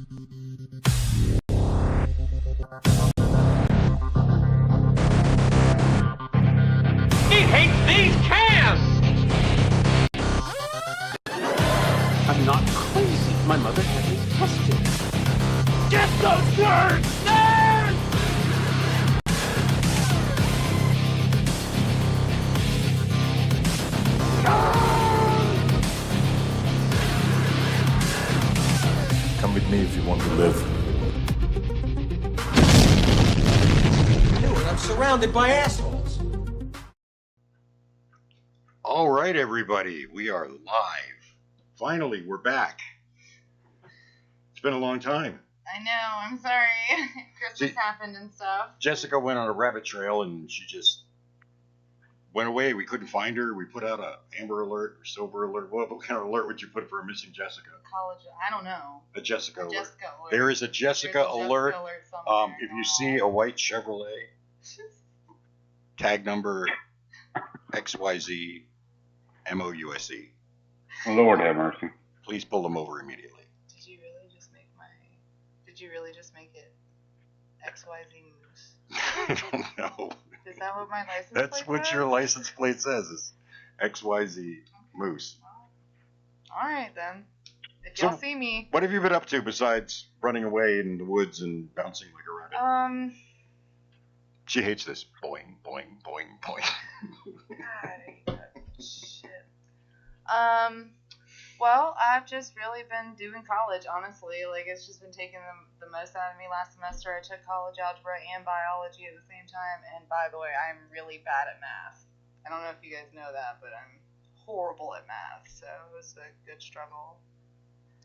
He hates these cans! I'm not crazy. My mother had me tested. Get those nerds! Nerds! Come with me if you want to live. Dude, I'm surrounded by assholes. All right, everybody, we are live. Finally, we're back. It's been a long time. I know, I'm sorry. Christmas happened and stuff. Jessica went on a rabbit trail and she just went away. We couldn't find her. We put out a Amber Alert or Sober Alert. What kind of alert would you put for a missing Jessica? College, I don't know. A Jessica alert. Jessica alert. There is a Jessica alert. Somewhere. If you see a white Chevrolet, tag number XYZ MOUSE, Lord have mercy. please pull them over immediately. Did you really just make it XYZ Moose? I don't know. Is that what my license That's plate what says? your license plate says is XYZ Moose. Alright then. If So- y'all see me. What have you been up to besides running away in the woods and bouncing like a rabbit? She hates this. Boing, boing, boing, boing. God, I hate that shit. Well, I've just really been doing college, honestly. Like, it's just been taking the most out of me last semester. I took college algebra and biology at the same time, and by the way, I'm really bad at math. I don't know if you guys know that, but I'm horrible at math, so it was a good struggle.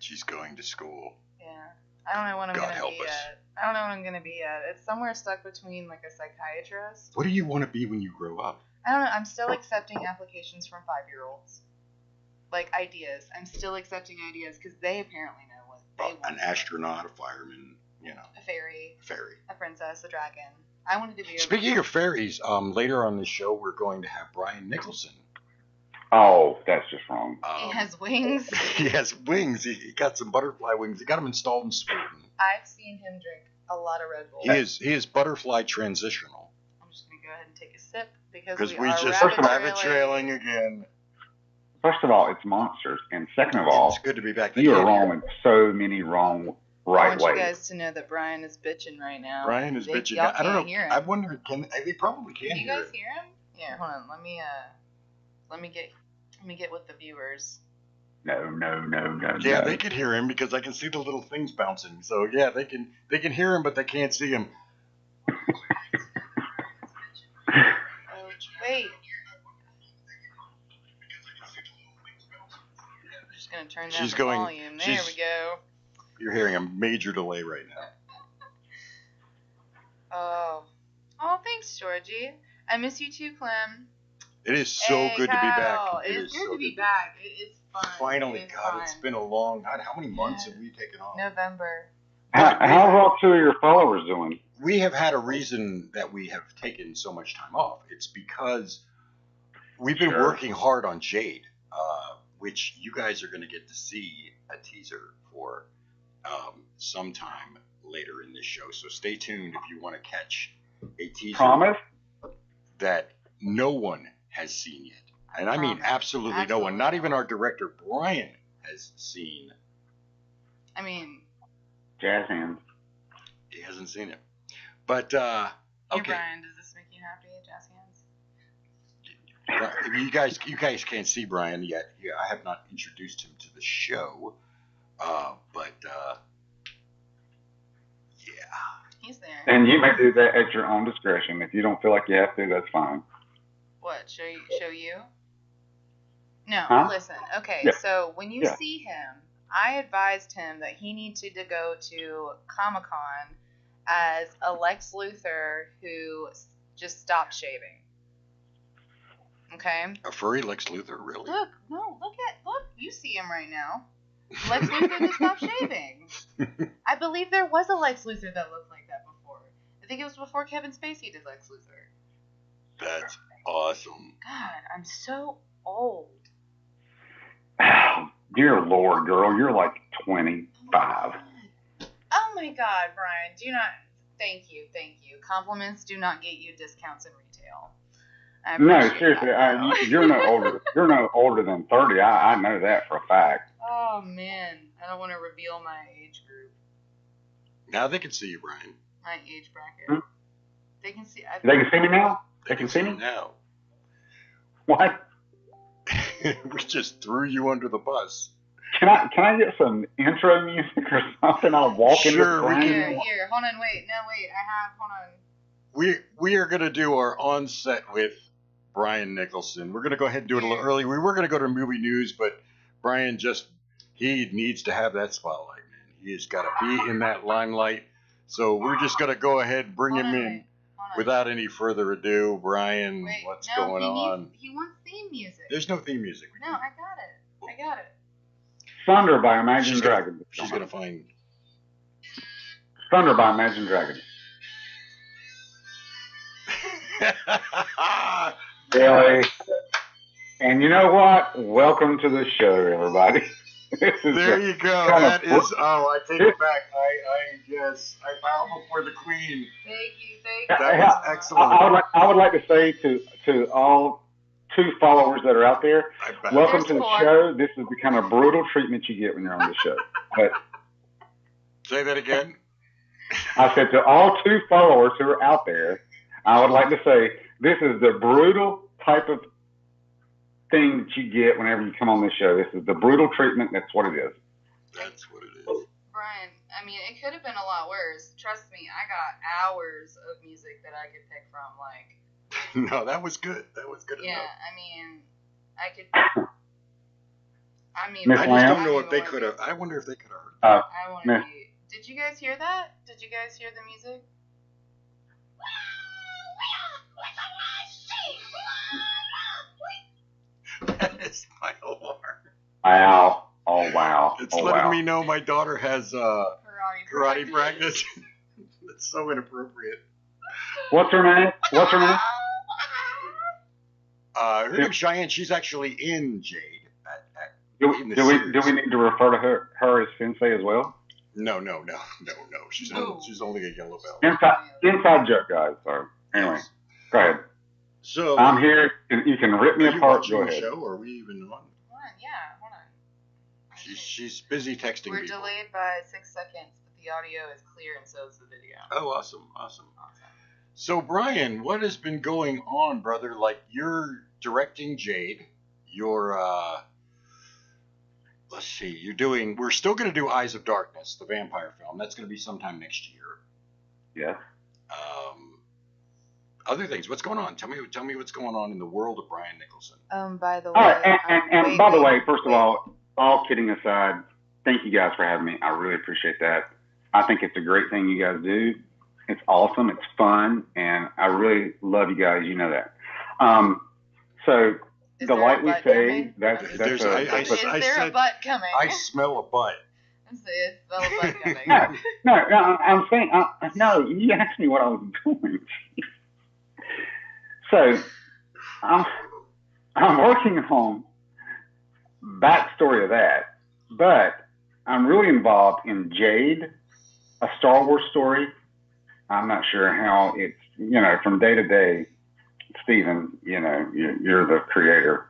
She's going to school. Yeah. I don't know what I'm God going to help be us. at. I don't know what I'm going to be at. It's somewhere stuck between, like, a psychiatrist. What do you want to be when you grow up? I don't know. I'm still accepting applications from 5-year-olds. Like, ideas. I'm still accepting ideas because they apparently know what they want. An astronaut, a fireman, you know. A fairy. Fairy. A princess. A dragon. I wanted to be a... Speaking of fairies, later on this show, we're going to have Brian Nicholson. Oh, that's just wrong. He has wings. He has wings. He got some butterfly wings. He got them installed in Sweden. I've seen him drink a lot of Red Bull. He is butterfly transitional. I'm just going to go ahead and take a sip because We are just rabbit rabbit trailing again. First of all, it's monsters, and second of all, It's good to be back. you are wrong in so many wrong I right want you ways. guys to know that Brian is bitching right now. Brian is bitching. Y'all I don't know. can't hear him. I wonder. They probably can Can you hear guys it. hear him? Yeah, hold on. Let me get with the viewers. No. Yeah, no. they can hear him because I can see the little things bouncing. So yeah, they can hear him, but they can't see him. Oh, wait. I'm just gonna turn down She's the going- volume. There she's- we go. You're hearing a major delay right now. Oh, thanks, Georgie. I miss you too, Clem. It is so Hey, good to be back. Kyle. It is good to be back. It's fun. Finally, It is God, fun. it's been a long. God, how many months have we taken off? November. How's all two of your followers doing? We have had a reason that we have taken so much time off. It's because we've been Sure. working hard on Jade, which you guys are going to get to see a teaser for sometime later in this show. So stay tuned if you want to catch a teaser Promise? that no one has seen yet. And I mean absolutely no one. Absolutely Not no even one. our director, Brian, has seen. I mean, Jazz hands. He hasn't seen it. But, hey, okay. Brian, does this make you happy, Jazz Hands? You guys can't see Brian yet. Yeah, I have not introduced him to the show. Yeah. He's there. And you may do that at your own discretion. If you don't feel like you have to, that's fine. What? Show you? No, Huh? listen. Okay, Yeah. so when you Yeah. see him, I advised him that he needed to go to Comic-Con as a Lex Luthor who just stopped shaving. Okay? A furry Lex Luthor, really? Look, you see him right now. Lex Luthor just stopped shaving. I believe there was a Lex Luthor that looked like that before. I think it was before Kevin Spacey did Lex Luthor. That's awesome. God, I'm so old. Dear Lord, girl, you're like 25. God, Brian, do not. Thank you. Compliments do not get you discounts in retail. No, seriously, you're no older. You're no older than 30. I know that for a fact. Oh man, I don't want to reveal my age group. Now they can see you, Brian. My age bracket. Hmm? They can see. They can see me now. They can see me now. What? We just threw you under the bus. Can I get some intro music or something? I'll walk in the Sure, we frame. can. Here, hold on, wait. No, wait, hold on. We are gonna do our on-set with Brian Nicholson. We're gonna go ahead and do it a little early. We were gonna go to movie news, but Brian he needs to have that spotlight, man. He's got to be in that limelight. So we're just gonna go ahead and bring him in without any further ado. Brian, what's going on? He wants theme music. There's no theme music. No, I got it. Thunder by Imagine Dragons. She's gonna find Thunder by Imagine Dragons. Really? And you know what? Welcome to the show, everybody. There you go. That is. Oh, I take it back. I bow before the queen. Thank you. That was excellent. I would like to say to all 2 followers that are out there, welcome to the show. This is the kind of brutal treatment you get when you're on the show. But say that again. I said to all 2 followers who are out there, I would like to say this is the brutal type of thing that you get whenever you come on this show. This is the brutal treatment. That's what it is. That's what it is. Brian, I mean, it could have been a lot worse. Trust me, I got hours of music that I could pick from. Like, no, that was good. That was good enough. I mean, I could. I just don't know if they could have. I wonder if they could have heard. I want to be. Did you guys hear that? Did you guys hear the music? That is my alarm. Wow. Oh, wow. It's letting me know my daughter has karate practice. That's so inappropriate. What's her name? Her name's Cheyenne. She's actually in Jade. Do we need to refer to her as Sensei as well? No. She's only a yellow belt. Inside joke, guys. So anyway, go ahead. So I'm here. You can rip me apart. Go ahead. Show, or are we even on? Hold on. She's busy texting We're people. delayed by 6 seconds, but the audio is clear and so is the video. Oh, awesome. So Brian, what has been going on, brother? Like, you're directing Jade. You're let's see. We're still going to do Eyes of Darkness, the vampire film. That's going to be sometime next year. Yeah. Other things. What's going on? Tell me what's going on in the world of Brian Nicholson. By the way. All right, and by the way, first of all kidding aside, thank you guys for having me. I really appreciate that. I think it's a great thing you guys do. It's awesome. It's fun, and I really love you guys. You know that. So the light we say that's is there a butt coming? I smell a butt. I smell a butt coming. No, I'm saying no. You asked me what I was doing. So I'm working on backstory of that, but I'm really involved in Jade, a Star Wars story. I'm not sure how it's, from day to day, Stephen, you're the creator.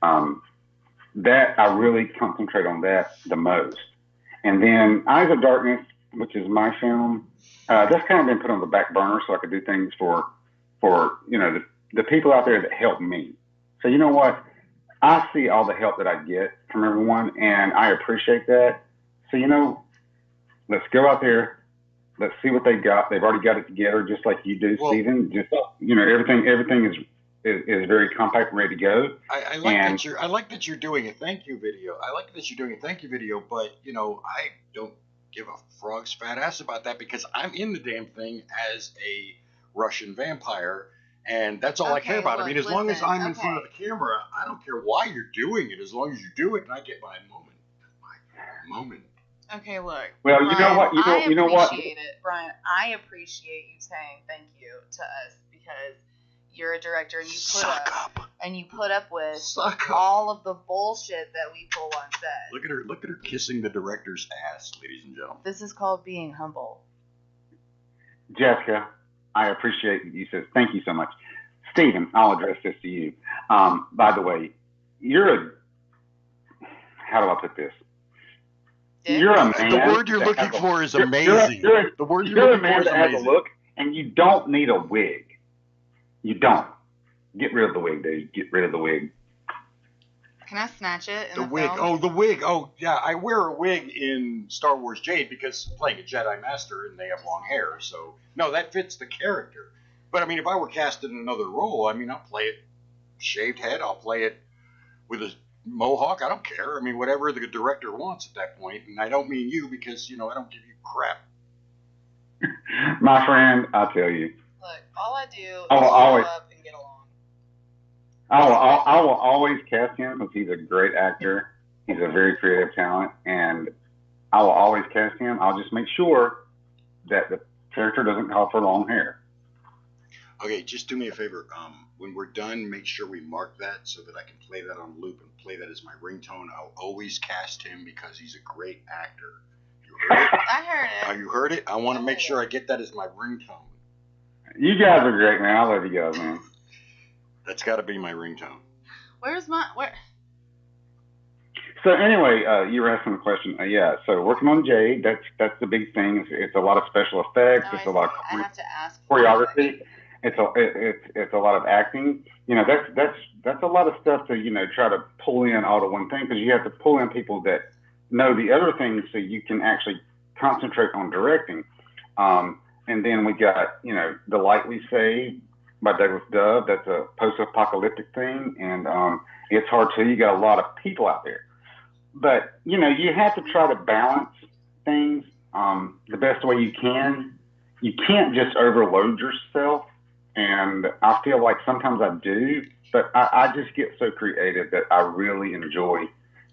That I really concentrate on that the most. And then Eyes of Darkness, which is my film, that's kind of been put on the back burner so I could do things for the people out there that help me. So you know what? I see all the help that I get from everyone, and I appreciate that. So, let's go out there. Let's see what they got. They've already got it together, just like you do, Stephen. Just everything is very compact and ready to go. I like that you're doing a thank you video. But I don't give a frog's fat ass about that because I'm in the damn thing as a Russian vampire, and that's all I care about. As long as I'm in front of the camera, I don't care why you're doing it. As long as you do it, and I get my moment. Okay, look. Well, Brian, you know what? I appreciate it, Brian. I appreciate you saying thank you to us because you're a director and you put up with Suck up. all of the bullshit that we pull on set. Look at her kissing the director's ass, ladies and gentlemen. This is called being humble. Jessica, I appreciate you said. Thank you so much. Stephen, I'll address this to you. By the way, how do I put this? You're a man. The word you're looking for is amazing. The word you're a man that has a look, and you don't need a wig. You don't. Get rid of the wig, dude. Get rid of the wig. Can I snatch it in the wig? film? Oh, the wig. Oh, yeah. I wear a wig in Star Wars Jade because I'm playing a Jedi Master and they have long hair. So, no, that fits the character. But, I mean, if I were cast in another role, I mean, I'll play it shaved head. I'll play it with a mohawk. I don't care. I mean, whatever the director wants at that point. And I don't mean you because, I don't give you crap. My friend, I'll tell you. Look, all I do is always, show up and get along. I will always cast him because he's a great actor. He's a very creative talent, and I will always cast him. I'll just make sure that the character doesn't call for long hair. Okay, just do me a favor. When we're done, make sure we mark that so that I can play that on loop and play that as my ringtone. I'll always cast him because he's a great actor. You heard it? I heard it. Oh, you heard it? I want to make sure I get that as my ringtone. You guys are great, man. I love you guys, man. That's got to be my ringtone. Where? So anyway, you were asking the question. Yeah, so working on Jade, that's the big thing. It's a lot of special effects. No, it's a lot of I have to ask choreography. It's a lot of acting. That's a lot of stuff to try to pull in all to one thing, because you have to pull in people that know the other things so you can actually concentrate on directing. And then we got The Light We Save by Douglas Dove. That's a post-apocalyptic thing, and it's hard too. You got a lot of people out there, but you have to try to balance things the best way you can. You can't just overload yourself, and I feel like sometimes I do, but I just get so creative that I really enjoy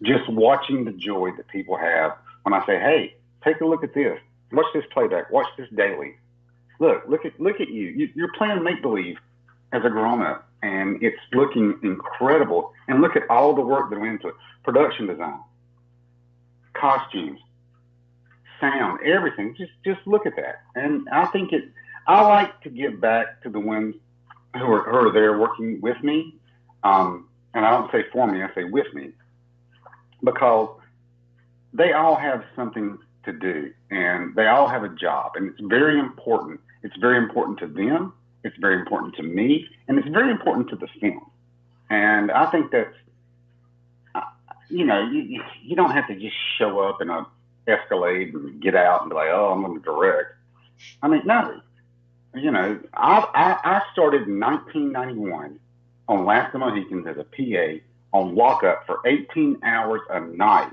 just watching the joy that people have when I say, "Hey, take a look at this. Watch this playback. Watch this daily. Look at you. You're playing make-believe as a grown-up, and it's looking incredible. And look at all the work that went into it. Production design, costumes, sound, everything. Just look at that. And I think I like to give back to the ones who are there working with me. And I don't say for me, I say with me, because they all have something to do, and they all have a job, and it's very important. It's very important to them. It's very important to me, and it's very important to the film. And I think that's, you don't have to just show up in a Escalade and get out and be like, oh, I'm going to direct. I mean, no. I started in 1991 on Last of the Mohicans as a PA on lockup for 18 hours a night,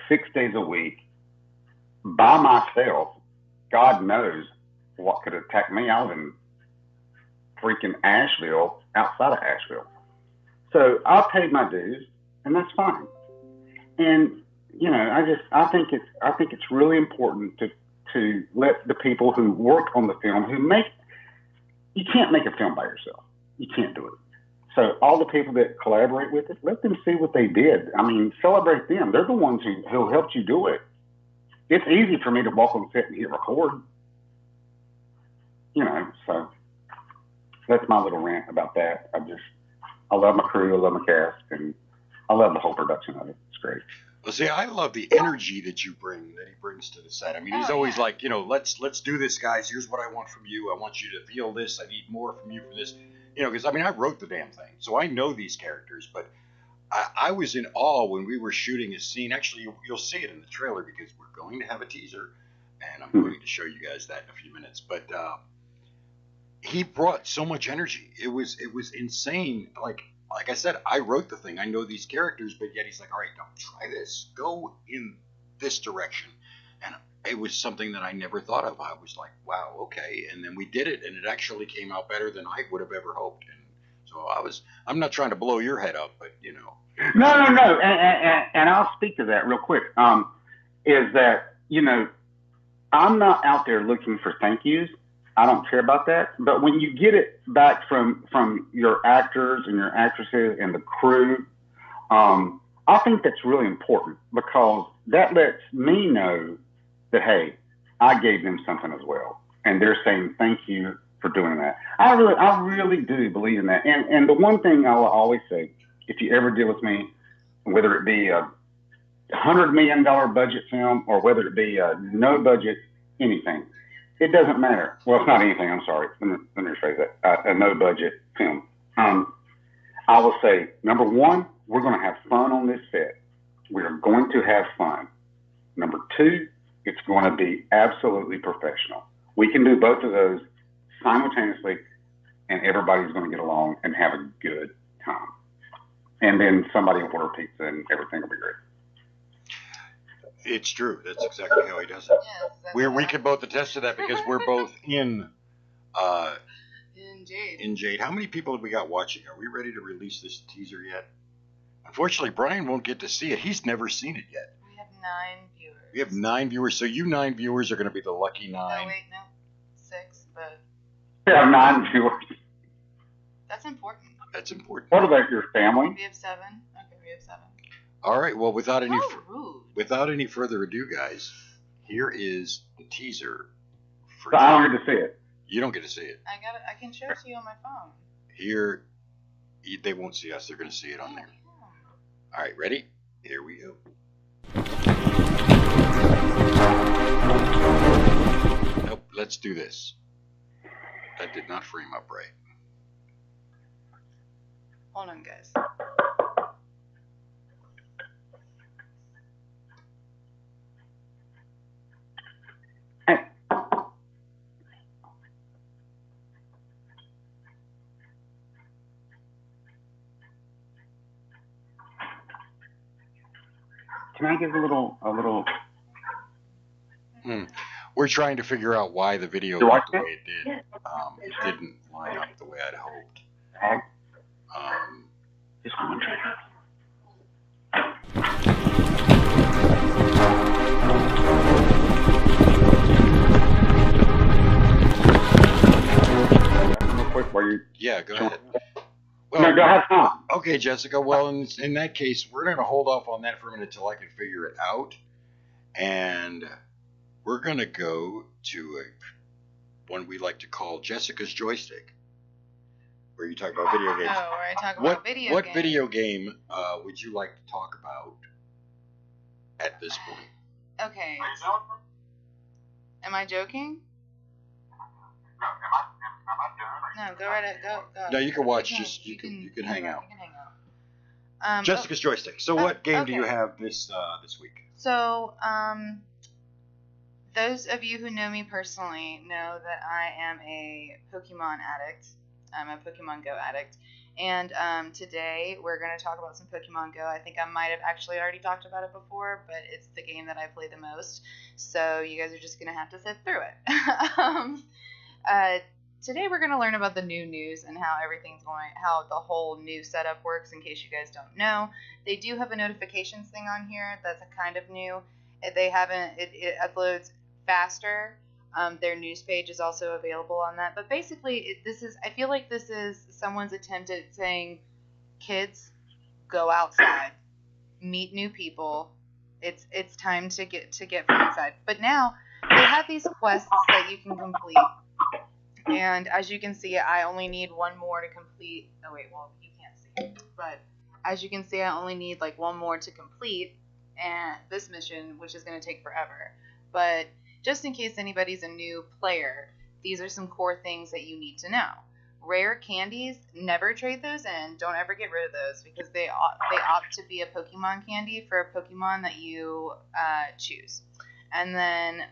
6 days a week, by myself. God knows what could attack me. I was in freaking Asheville, outside of Asheville. So I paid my dues, and that's fine. And I think it's really important to let the people who work on the film, you can't make a film by yourself. You can't do it. So all the people that collaborate with it, let them see what they did. I mean, celebrate them. They're the ones who helped you do it. It's easy for me to walk on set and hit record. So that's my little rant about that. I love my crew, I love my cast, and I love the whole production of it. It's great. Well, see, I love the energy that he brings to the set. I mean, he's always like, let's do this, guys. Here's what I want from you. I want you to feel this. I need more from you for this. Because, I wrote the damn thing. So I know these characters, but I was in awe when we were shooting a scene. Actually, you'll see it in the trailer because we're going to have a teaser, and I'm going to show you guys that in a few minutes. But he brought so much energy. It was insane. Like I said, I wrote the thing. I know these characters, but yet he's like, all right, now try this. Go in this direction. And it was something that I never thought of. I was like, wow, okay. And then we did it, and it actually came out better than I would have ever hoped. And so I'm not trying to blow your head up, but No. And I'll speak to that real quick. Is that, I'm not out there looking for thank yous. I don't care about that. But when you get it back from your actors and your actresses and the crew, I think that's really important because that lets me know that, hey, I gave them something as well. And they're saying thank you for doing that. I really do believe in that. And the one thing I will always say, if you ever deal with me, whether it be a $100 million budget film or whether it be a no budget anything, it doesn't matter. Well, it's not anything. I'm sorry. Let me rephrase that. A no budget film. I will say, number one, we're going to have fun on this set. We are going to have fun. Number two, it's going to be absolutely professional. We can do both of those simultaneously, and everybody's going to get along and have a good time. And then somebody will order pizza, and everything will be great. It's true. That's exactly how he does it. Yes, We can both attest to that because we're both in Jade. in Jade. How many people have we got watching? Are we ready to release this teaser yet? Unfortunately, Brian won't get to see it. He's never seen it yet. We have 9 viewers. We have 9 viewers, so you 9 viewers are going to be the lucky 9. No, wait, no. 6, but We have 9 viewers. that's important. That's important. What about your family? We have 7. Okay, we have 7. All right. Well, without any How rude. further ado, guys, here is the teaser for. So I don't get to see it. You don't get to see it. I can show it to you on my phone. Here, they won't see us. They're going to see it on there. All right, ready? Here we go. Nope. Let's do this. That did not frame up right. Hold on, guys. Can I give a little? We're trying to figure out why the video You looked like the that? way it did. It didn't line up the way I'd hoped. Just one track. Real quick, while you. Yeah, go ahead. No, go ahead, Tom. Okay, Jessica. Well, in that case, we're going to hold off on that for a minute till I can figure it out. And we're going to go to one we like to call Jessica's Joystick, where you talk about video games. Oh, where I talk about video What games. video game would you like to talk about at this point? Okay. Am I joking? No, go right ahead. Go. No, you can watch. You can hang out. You can hang out. Jessica's Joystick. So, what game do you okay. have this week? So, those of you who know me personally know that I am a Pokemon addict. I'm a Pokemon Go addict. And today we're going to talk about some Pokemon Go. I think I might have actually already talked about it before, but it's the game that I play the most. So you guys are just going to have to sit through it. Today we're going to learn about the new news and how everything's going, how the whole new setup works in case you guys don't know. They do have a notifications thing on here that's a kind of new. It uploads faster. Their news page is also available on that. But basically, I feel like this is someone's attempt at saying, kids, go outside, meet new people. It's time to get from inside. But now they have these quests that you can complete. And as you can see, I only need one more to complete. Oh wait, well you can't see. But as you can see, I only need like one more to complete, and this mission, which is going to take forever. But just in case anybody's a new player, these are some core things that you need to know. Rare candies, never trade those in. Don't ever get rid of those because they opt to be a Pokemon candy for a Pokemon that you choose. And then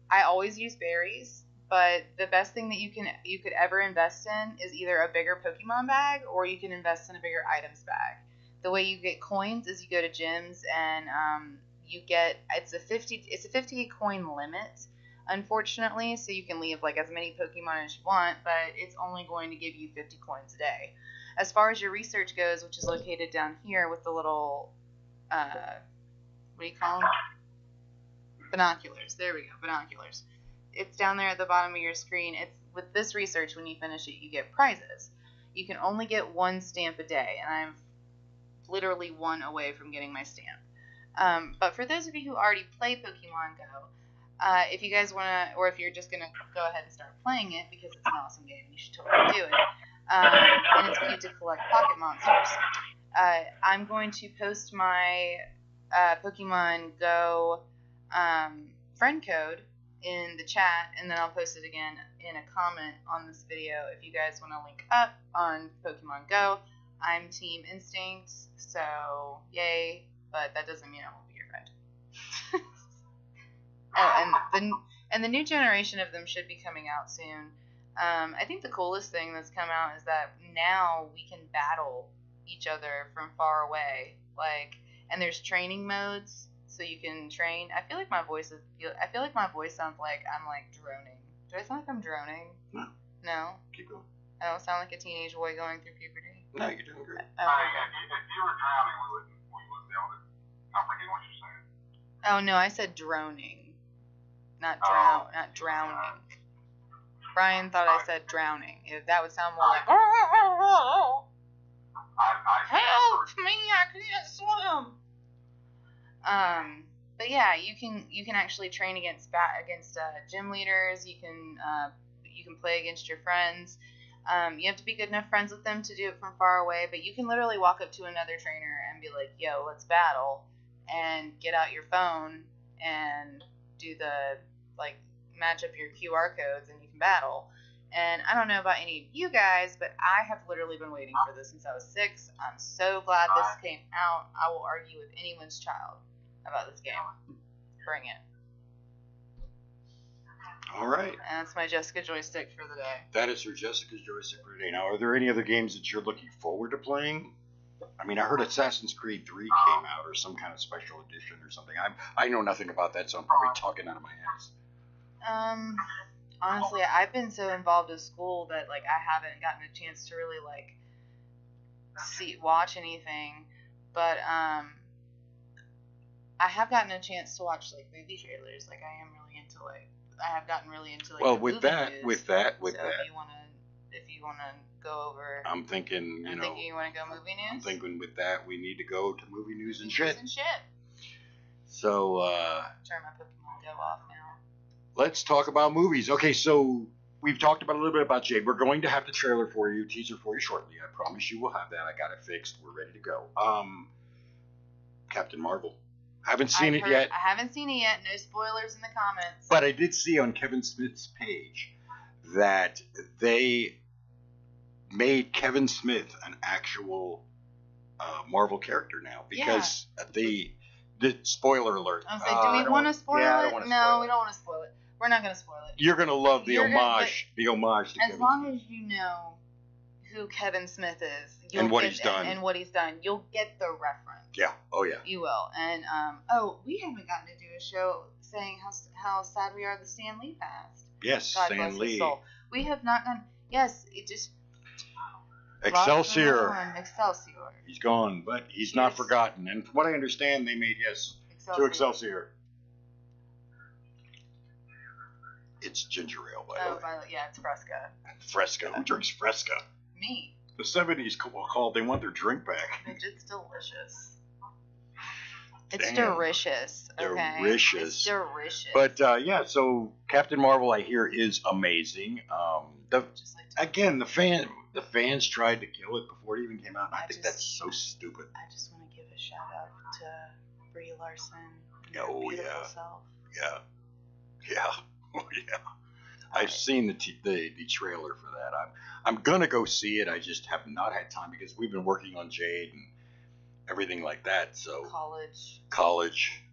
I always use berries, but the best thing that you could ever invest in is either a bigger Pokemon bag or you can invest in a bigger items bag. The way you get coins is you go to gyms and you get it's a 50 coin limit, unfortunately, so you can leave like as many Pokemon as you want, but it's only going to give you 50 coins a day. As far as your research goes, which is located down here with the little what do you call them? Binoculars. There we go, binoculars. It's down there at the bottom of your screen. with this research, when you finish it, you get prizes. You can only get 1 stamp a day, and I'm literally 1 away from getting my stamp. But for those of you who already play Pokemon Go, if you guys want to, or if you're just going to go ahead and start playing it, because it's an awesome game, you should totally do it. And it's cute to collect pocket monsters. I'm going to post my Pokemon Go friend code in the chat, and then I'll post it again in a comment on this video if you guys want to link up on Pokemon Go. I'm Team Instinct, so yay, but that doesn't mean I won't be your friend. Oh, and the new generation of them should be coming out soon. I think the coolest thing that's come out is that now we can battle each other from far away. And there's training modes, so you can train. I feel like my voice sounds like I'm droning. Do I sound like I'm droning? No. No? Keep going. I don't sound like a teenage boy going through puberty. No, you're doing great. Okay. If you were drowning, we wouldn't be able to comprehend what you're saying. Oh no, I said droning, not drowning. Brian thought I said drowning. That would sound more like help me, I can't swim. But yeah, you can actually train against gym leaders. You can play against your friends. You have to be good enough friends with them to do it from far away, but you can literally walk up to another trainer and be like, yo, let's battle, and get out your phone and do the match up your QR codes, and you can battle. And I don't know about any of you guys, but I have literally been waiting for this since I was 6. I'm so glad this came out. I will argue with anyone's child about this game. Bring it. All right. And that's my Jessica joystick for the day. That is her Jessica's joystick for today. Now, are there any other games that you're looking forward to playing? I mean, I heard Assassin's Creed 3 came out, or some kind of special edition or something. I know nothing about that, so I'm probably talking out of my ass. Honestly, I've been so involved with school that I haven't gotten a chance to really watch anything. But I have gotten a chance to watch movie trailers. I am really into I have gotten really into well, the with movie that, news. with that, So if you wanna go over, I'm thinking, you wanna go movie news. I'm thinking with that we need to go to movie news and shit. So Turn my Pokemon Go off now. let's talk about movies. Okay, so we've talked about a little bit about Jade. We're going to have the trailer for you, teaser for you shortly. I promise you we'll have that. I got it fixed. We're ready to go. Captain Marvel. Haven't seen it yet. I haven't seen it yet. No spoilers in the comments. But I did see on Kevin Smith's page that they made Kevin Smith an actual Marvel character now because the spoiler alert. I was do we want to spoil I it? don't wanna No, spoil we don't want to spoil it. We're not going to spoil it. You're gonna love the homage. The homage to as Kevin long Smith. as you know who Kevin Smith is And what he's done. and what he's done, you'll get the reference. Yeah. Oh yeah. You will. And we haven't gotten to do a show saying how sad we are that Stan Lee passed. Yes, God Stan bless his Lee. soul. We have not done. Yes, it just. Excelsior. Excelsior. He's gone, but he's not forgotten. And from what I understand, they made to Excelsior. It's ginger ale, by the way. Yeah, it's Fresca. Fresca. Who drinks Fresca? Me. The 70s called. They want their drink back. It's delicious. It's Damn. delicious. Okay. Delicious. It's delicious. But yeah, so Captain Marvel, I hear, is amazing. Again, the fans tried to kill it before it even came out. And I think that's so stupid. I just want to give a shout out to Brie Larson. Oh beautiful yeah. Self. Yeah. Oh yeah. I've seen the trailer for that. I'm gonna go see it. I just have not had time because we've been working on Jade and everything like that. So college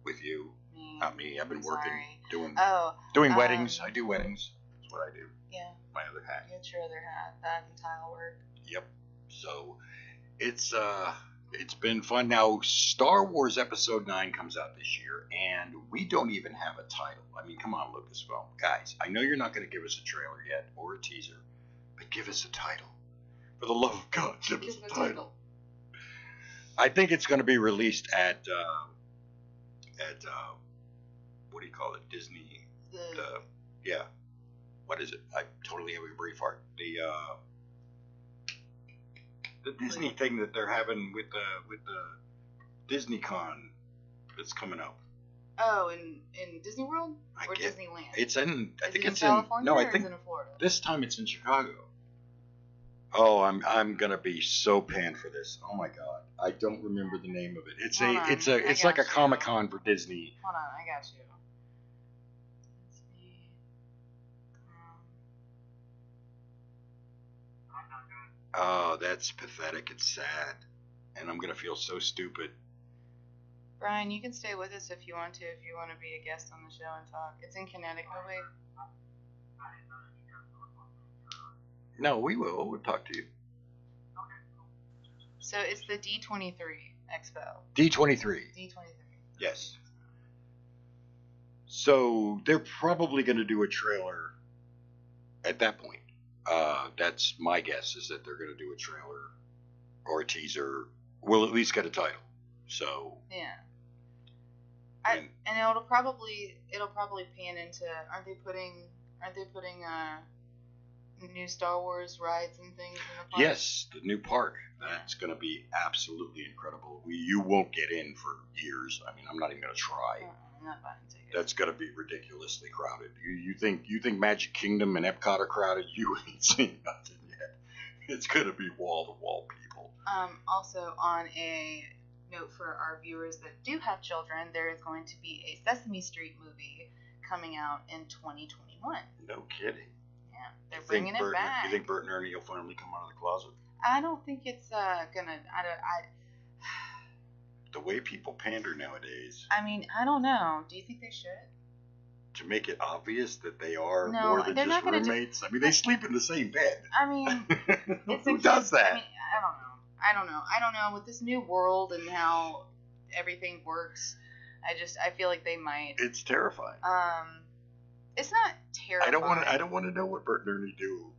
with you, not me. I've been working doing weddings. I do weddings. That's what I do. Yeah. My other hat. It's your other hat. That and tile work. Yep. So it's been fun. Now Star Wars Episode 9 comes out this year, and we don't even have a title. I mean, come on, Lucasfilm. Guys, I know you're not going to give us a trailer yet or a teaser, but give us a title. For the love of God, give us a title. I think it's going to be released at what do you call it? Disney. what is it? I totally have a brain fart. The Disney thing that they're having with the DisneyCon that's coming up. Oh, in Disney World or Disneyland? It's in. I Is think it it's in California. No, or I think is it in Florida. this time it's in Chicago. Oh, I'm gonna be so panned for this. Oh my god, I don't remember the name of it. It's like a Comic-Con for Disney. Hold on, I got you. Oh, that's pathetic. It's sad, and I'm gonna feel so stupid. Brian, you can stay with us if you want to be a guest on the show and talk. It's in Connecticut. Oh, wait. No, we will. We'll talk to you. So it's the D23 Expo. D23. D23. Yes. So they're probably going to do a trailer at that point. That's my guess, is that they're going to do a trailer or a teaser. We'll at least get a title. So yeah. And it'll probably pan into aren't they putting new Star Wars rides and things in the park? Yes, the new park. That's going to be absolutely incredible. You won't get in for years. I mean, I'm not even going to try. I'm not buying tickets. That's going to be ridiculously crowded. You think Magic Kingdom and Epcot are crowded? You ain't seen nothing yet. It's going to be wall to wall people. Also, on a note for our viewers that do have children, there is going to be a Sesame Street movie coming out in 2021. No kidding. Yeah, they're bringing it back. You think Bert and Ernie will finally come out of the closet? I don't think it's gonna. The way people pander nowadays. I mean, I don't know. Do you think they should? To make it obvious that they are No, more than they're just not gonna roommates. I mean, they sleep in the same bed. I mean, who does that? I mean, I don't know. With this new world and how everything works, I feel like they might. It's terrifying. It's not terrifying. I don't want to know what Bert and Ernie do.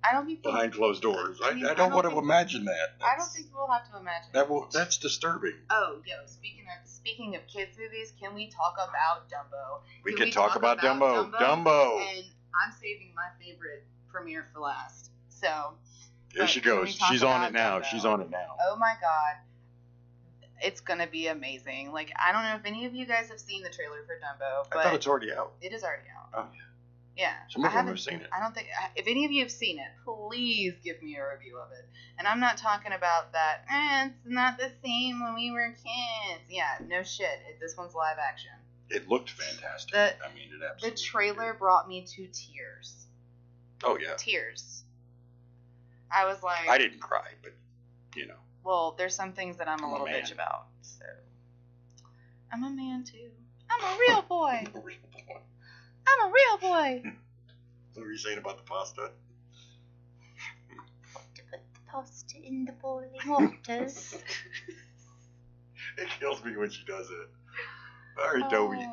I don't think behind closed doors. I don't want to think imagine that. I don't think we'll have to imagine That's disturbing. Oh, yo! Speaking of kids movies, can we talk about Dumbo? We can talk about Dumbo. Dumbo. And I'm saving my favorite premiere for last. So there she goes. She's on it now. Dumbo? She's on it now. Oh my god. It's gonna be amazing. Like, I don't know if any of you guys have seen the trailer for Dumbo, but I thought it's already out. It is already out. Oh yeah. Yeah. Some of them have seen it. I don't think. If any of you have seen it, please give me a review of it. And I'm not talking about that. It's not the same when we were kids. Yeah, no shit. This one's live action. It looked fantastic. I mean, it absolutely. The trailer brought me to tears. Oh yeah. Tears. I was like. I didn't cry, but you know. Well, there's some things that I'm a little bitch about. So. I'm a man too. I'm a real boy. A real boy. I'm a real boy. What were you saying about the pasta? To put the pasta in the boiling waters. It kills me when she does it. All right,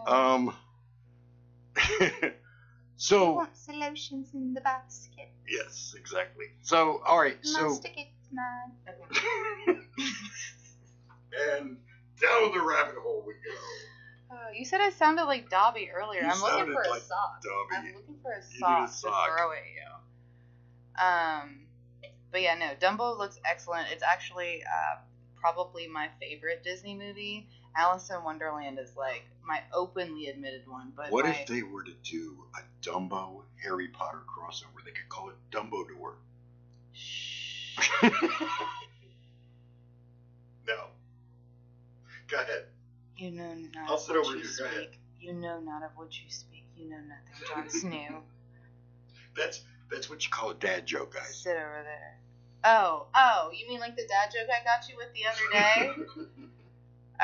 Oh. Dobie. So. Wants the lotions in the basket. Yes, exactly. So, all right. So. Stick it to mine. And down the rabbit hole we go. You said I sounded like Dobby earlier. You I'm looking sounded for a like sock. Dobby. I'm looking for a You need sock a to sock. throw at you. But yeah, no, Dumbo looks excellent. It's actually probably my favorite Disney movie. Alice in Wonderland is like my openly admitted one. But What if they were to do a Dumbo Harry Potter crossover? They could call it Dumbo Door. Shh. No. Go ahead. You know not I'll of sit what over you here. Go ahead. speak. You know not of what you speak. You know nothing, Jon Snow. That's what you call a dad joke, guys. Sit over there. Oh, you mean like the dad joke I got you with the other day?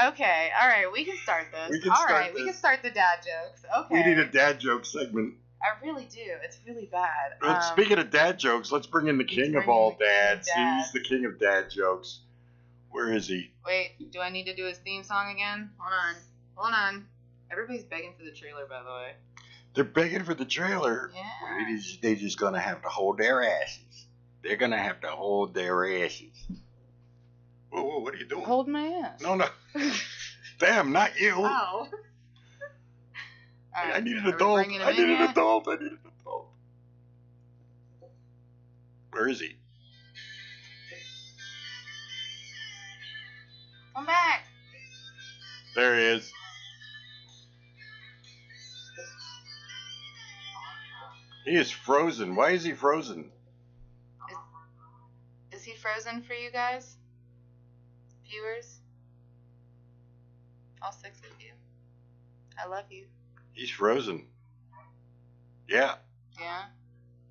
Okay, all right, we can start this. We can start the dad jokes. Okay. We need a dad joke segment. I really do. It's really bad. Speaking of dad jokes, let's bring in the king of all dads. He's the king of dad jokes. Where is he? Wait, do I need to do his theme song again? Hold on. Everybody's begging for the trailer, by the way. They're begging for the trailer. Yeah. They're just gonna have to hold their asses. They're gonna have to hold their asses. Whoa, what are you doing? Hold my ass. No. Damn, not you. Oh. I need an adult. I need an adult. Where is he? Come back. There he is. He is frozen. Why is he frozen? Is he frozen for you guys? Viewers? All 6 of you. I love you. He's frozen. Yeah. Yeah.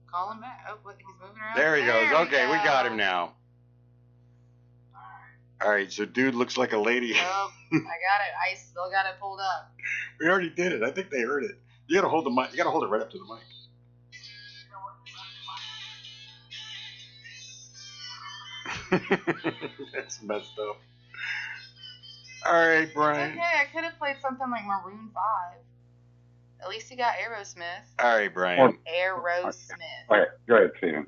Call him back. Oh, what, he's moving around. There he goes. Okay, we got go. him now. All right, so dude looks like a lady. Oh, I got it. I still got it pulled up. We already did it. I think they heard it. You gotta hold the mic. You gotta hold it right up to the mic. That's messed up. All right, Brian. Okay, I could have played something like Maroon 5. At least you got Aerosmith. All right, Brian. Aerosmith. Okay, go ahead, Steven.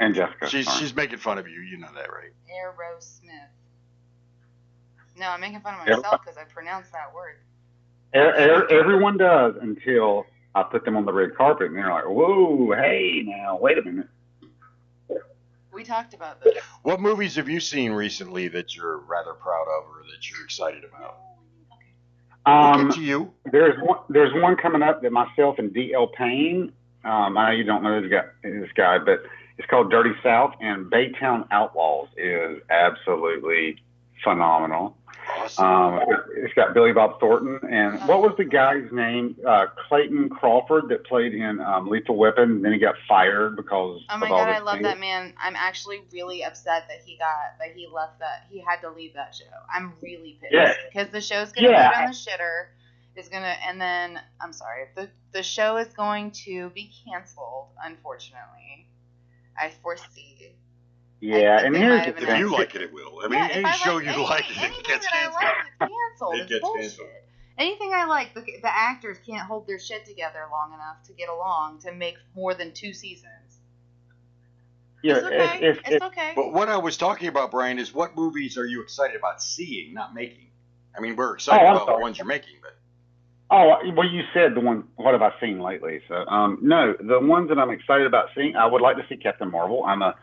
And Jessica. She's making fun of you. You know that, right? Aerosmith. No, I'm making fun of myself because I pronounced that word. Everyone does until I put them on the red carpet, and they're like, "Whoa, hey, now, wait a minute." We talked about this. What movies have you seen recently that you're rather proud of or that you're excited about? We'll get to you. There's one coming up that myself and D.L. Payne. I know you don't know this guy, but it's called Dirty South, and Baytown Outlaws is absolutely phenomenal. Awesome. It's got Billy Bob Thornton, and what was the guy's name? Clayton Crawford that played in Lethal Weapon. And then he got fired because. Oh my of all god, this I love thing. that man. I'm actually really upset that he left that. He had to leave that show. I'm really pissed because the show's gonna go down the shitter. And then I'm sorry, the show is going to be canceled. Unfortunately, I foresee. Yeah, and here's the If thing. you like it, it will. I mean, any show you like, it gets canceled. It gets canceled. Anything I like, the actors can't hold their shit together long enough to get along to make more than 2 seasons. Yeah, It's okay. But what I was talking about, Brian, is what movies are you excited about seeing, not making? I mean, we're excited about the ones you're making, but. Oh, well, you said the one, what have I seen lately? So, no, the ones that I'm excited about seeing, I would like to see Captain Marvel. I'm a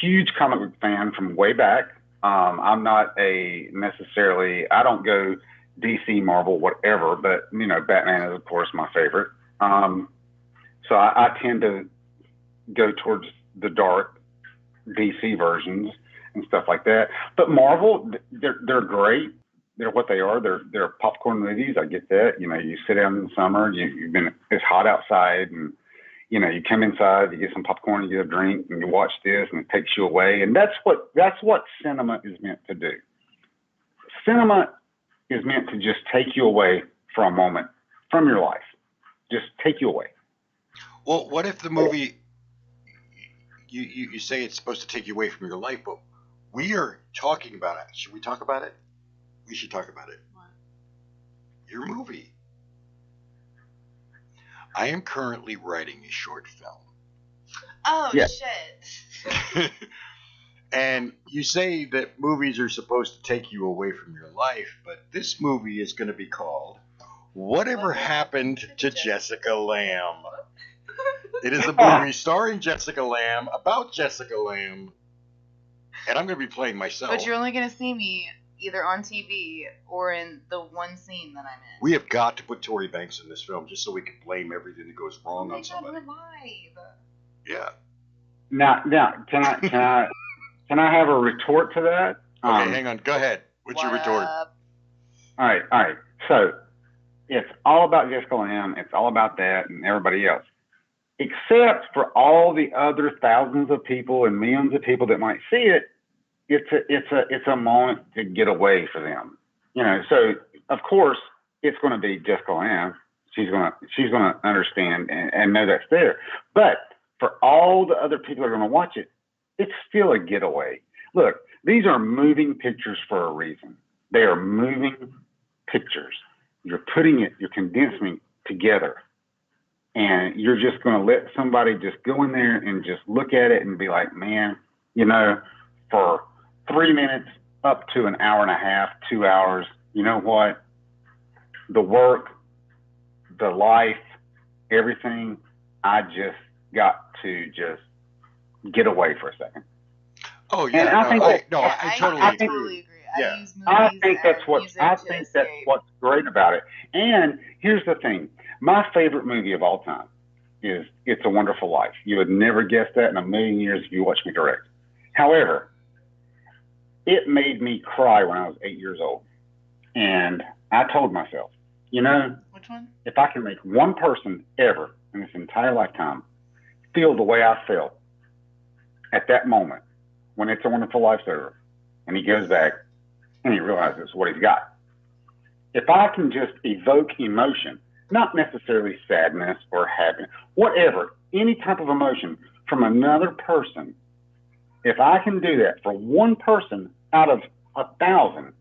huge comic book fan from way back. I'm not I don't go DC, Marvel, whatever, but, Batman is, of course, my favorite. So I tend to go towards the dark DC versions and stuff like that. But Marvel, they're great. They're what they are. They're popcorn movies. I get that. You sit down in the summer. It's hot outside, and you come inside. You get some popcorn, you get a drink, and you watch this, and it takes you away. And that's what cinema is meant to do. Cinema is meant to just take you away for a moment from your life. Just take you away. Well, what if the movie? You say it's supposed to take you away from your life, but we are talking about it. Should we talk about it? We should talk about it. What? Your movie. I am currently writing a short film. Oh, Yeah. shit. And you say that movies are supposed to take you away from your life, but this movie is going to be called Whatever Happened to Jessica Lamb. It is a movie starring Jessica Lamb, about Jessica Lamb, and I'm going to be playing myself. But you're only going to see me either on TV or in the one scene that I'm in. We have got to put Tory Banks in this film just so we can blame everything that goes wrong on God, somebody. we're live. Yeah. Now, can I have a retort to that? Okay, hang on. Go ahead. What's your retort? Up? All right. So it's all about Jessica Lamb. It's all about that and everybody else, except for all the other thousands of people and millions of people that might see it. It's a moment to get away for them, So of course it's going to be Jessica Lamb. She's gonna understand and know that's there. But for all the other people that are going to watch it, it's still a getaway. Look, these are moving pictures for a reason. They are moving pictures. You're condensing it together, and you're just going to let somebody just go in there and just look at it and be like, man, for 3 minutes up to an hour and a half, 2 hours, you know what? The work, the life, everything, I just got to just get away for a second. Oh yeah, And I think I totally I agree. totally agree. Yeah. I use movies I think that's as what music I to think that's escape. what's great about it. And here's the thing: my favorite movie of all time is "It's a Wonderful Life." You would never guess that in a million years if you watched me direct. However, it made me cry when I was 8 years old, and I told myself, you know, Which one? if I can make one person ever in this entire lifetime feel the way I felt at that moment when "It's a Wonderful Life's" over, and he goes back and he realizes what he's got. If I can just evoke emotion, not necessarily sadness or happiness, whatever, any type of emotion from another person, if I can do that for one person out of 1,000,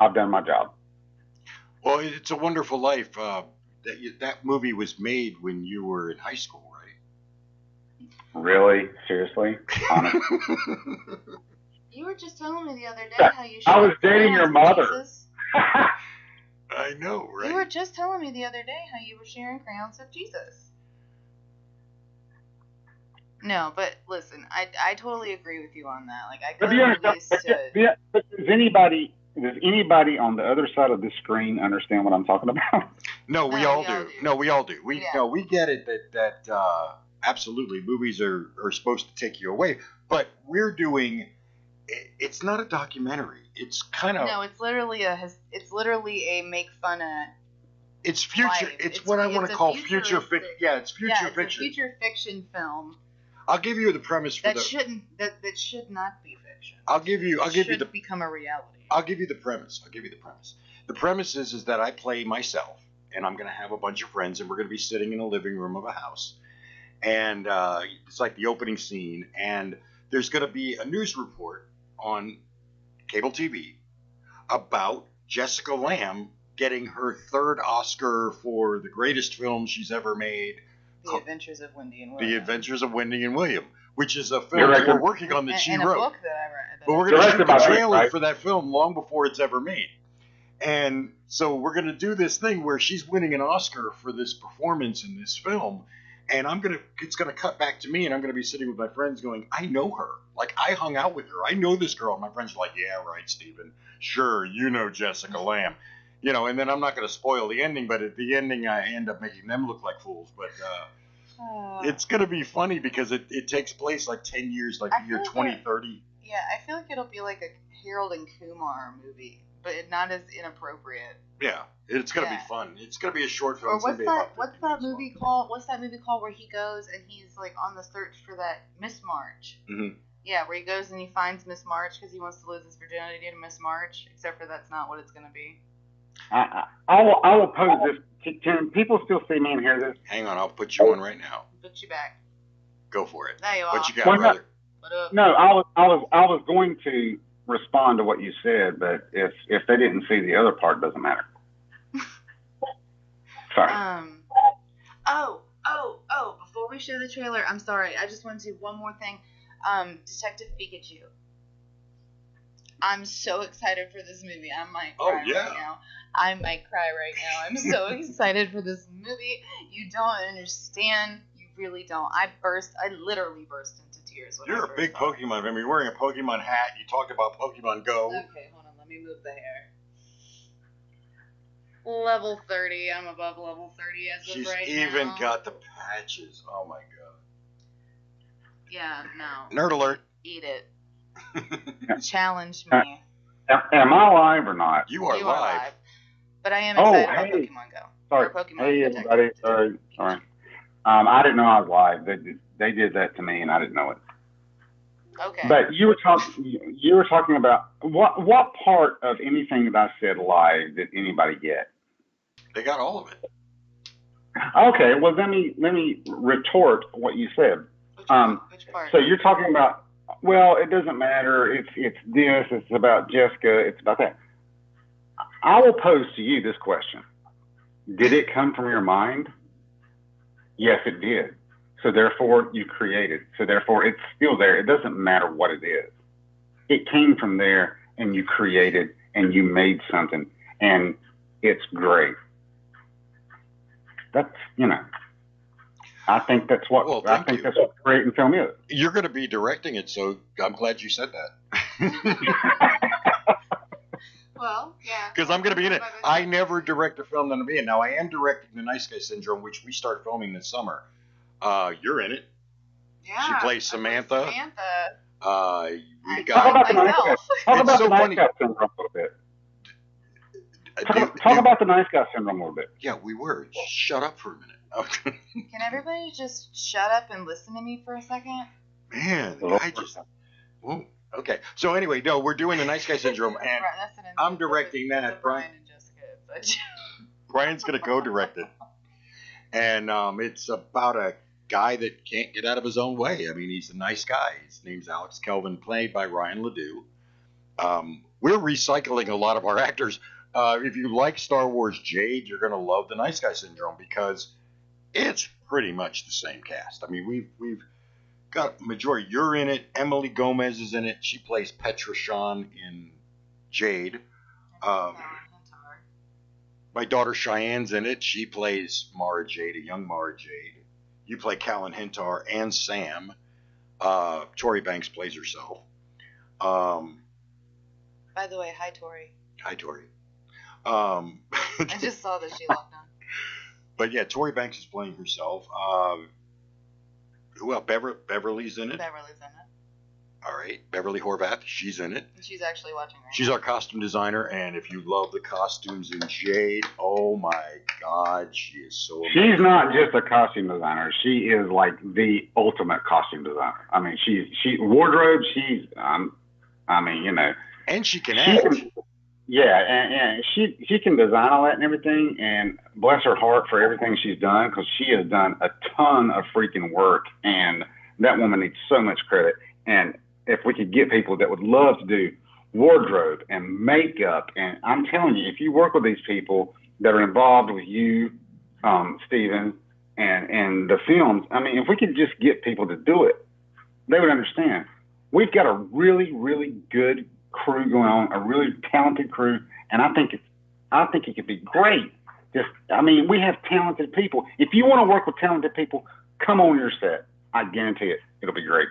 I've done my job. Well, It's a Wonderful Life. That movie was made when you were in high school, right? Really? Seriously? Honestly? You were just telling me the other day how you I was shared dating your crayons with mother. Jesus. I know, right? You were just telling me the other day how you were sharing crayons with Jesus. No, but listen, I totally agree with you on that. Like, I But go do you to movies understand? to... But does anybody on the other side of the screen understand what I'm talking about? No, we all do. No, we all do. Yeah. We get it that absolutely movies are supposed to take you away, but we're doing. It's not a documentary. It's kind of. No, it's literally a make fun at. It's future. life. It's what I want to call future fiction. Yeah, it's future Yeah, it's fiction. a future fiction film I'll give you the premise for that the. that should not be fiction. I'll give you the. become a reality. I'll give you the premise. The premise is that I play myself, and I'm going to have a bunch of friends, and we're going to be sitting in a living room of a house, and it's like the opening scene, and there's going to be a news report on cable TV about Jessica Lange getting her third Oscar for the greatest film she's ever made. The Adventures of Wendy and William. The Adventures of Wendy and William, which is a film that we're working on that she and wrote. a book that I read. But we're going to shoot the Directed by me, trailer right? for that film long before it's ever made. And so we're going to do this thing where she's winning an Oscar for this performance in this film. And it's going to cut back to me, and I'm going to be sitting with my friends going, I know her. Like, I hung out with her. I know this girl. And my friends are like, yeah, right, Steven. Sure, you know Jessica Lange. You know, and then I'm not going to spoil the ending, but at the ending, I end up making them look like fools. But it's going to be funny because it takes place like 10 years, like the year 2030. Yeah, I feel like it'll be like a Harold and Kumar movie, but not as inappropriate. Yeah, it's going to be fun. It's going to be a short film. Or It's gonna be about what's 50 that minutes movie long. called? What's that movie called where he goes and he's like on the search for that Miss March? Mhm. Yeah, where he goes and he finds Miss March because he wants to lose his virginity to Miss March. Except for that's not what it's gonna be. I will pose this. Can people still see me and hear this? Hang on, I'll put you on right now. Put you back. Go for it. There you are. What you got, Well, no. brother? What up? No, I was going to respond to what you said, but if they didn't see the other part, it doesn't matter. Sorry. Before we show the trailer, I'm sorry. I just want to do one more thing. Detective Pikachu. I'm so excited for this movie. I might cry right now. I might cry right now. I'm so excited for this movie. You don't understand. You really don't. I literally burst into tears. You're a big Pokemon fan. You're wearing a Pokemon hat. You talked about Pokemon Go. Okay, hold on. Let me move the hair. Level 30. I'm above level 30 as of She's right even now. got the patches. Oh my god. Yeah, no. Nerd alert. Eat it. Challenge me. Am I live or not? You are You live. But I am excited about hey. Pokemon Go. Sorry. Or Pokemon Hey, Detective everybody. Pikachu. Sorry. I didn't know I was live. They did that to me, and I didn't know it. Okay. But you were talking about what part of anything that I said live did anybody get? They got all of it. Okay, well let me retort what you said. Which part? So you're talking about, well, it doesn't matter. It's this. It's about Jessica. It's about that. I will pose to you this question: did it come from your mind? Yes, it did. So therefore, you created. So therefore, it's still there. It doesn't matter what it is. It came from there, and you created, and you made something, and it's great. That's, I think that's what that's what creating film is. You're going to be directing it, so I'm glad you said that. Well, yeah. Because I'm going to be in it. I never direct a film that I'm in. Now, I am directing The Nice Guy Syndrome, which we start filming this summer. You're in it. Yeah. She plays Samantha. We got. Talk about the nice guy. Talk about so the nice funny. guy syndrome a little bit. Talk about the nice guy syndrome a little bit. Yeah, we were. Shut up for a minute. Can everybody just shut up and listen to me for a second? Man, I just. Whoa. Okay. So anyway, no, we're doing The Nice Guy Syndrome, and I'm directing that. Brian and Jessica. But Brian's going to co-direct it. And it's about a guy that can't get out of his own way. I mean, he's a nice guy. His name's Alex Kelvin, played by Ryan Ledoux. We're recycling a lot of our actors. If you like Star Wars Jade, you're going to love The Nice Guy Syndrome because it's pretty much the same cast. I mean, we've got majority. You're in it. Emily Gomez is in it. She plays Petra Shawn in Jade. My daughter Cheyenne's in it. She plays Mara Jade, a young Mara Jade. You play Callan Hintar and Sam. Tori Banks plays herself. by the way, hi Tori. Hi, Tori. I just saw that she logged on. But yeah, Tori Banks is playing herself. Who else? Beverly's in it. Beverly's in it. All right. Beverly Horvath, she's in it. And she's actually watching right She's now. our costume designer, and if you love the costumes in Jade, oh my God, she is so amazing. She's not just a costume designer. She is like the ultimate costume designer. I mean, she wardrobe. She's I mean, you know. And she can act. Yeah, and she can design all that and everything, and bless her heart for everything she's done, because she has done a ton of freaking work, and that woman needs so much credit. And if we could get people that would love to do wardrobe and makeup, and I'm telling you, if you work with these people that are involved with you, Stephen, and the films, I mean, if we could just get people to do it, they would understand. We've got a really, really good crew going on, a really talented crew, and I think it could be great. I mean, we have talented people. If you want to work with talented people, come on your set. I guarantee it. It'll be great.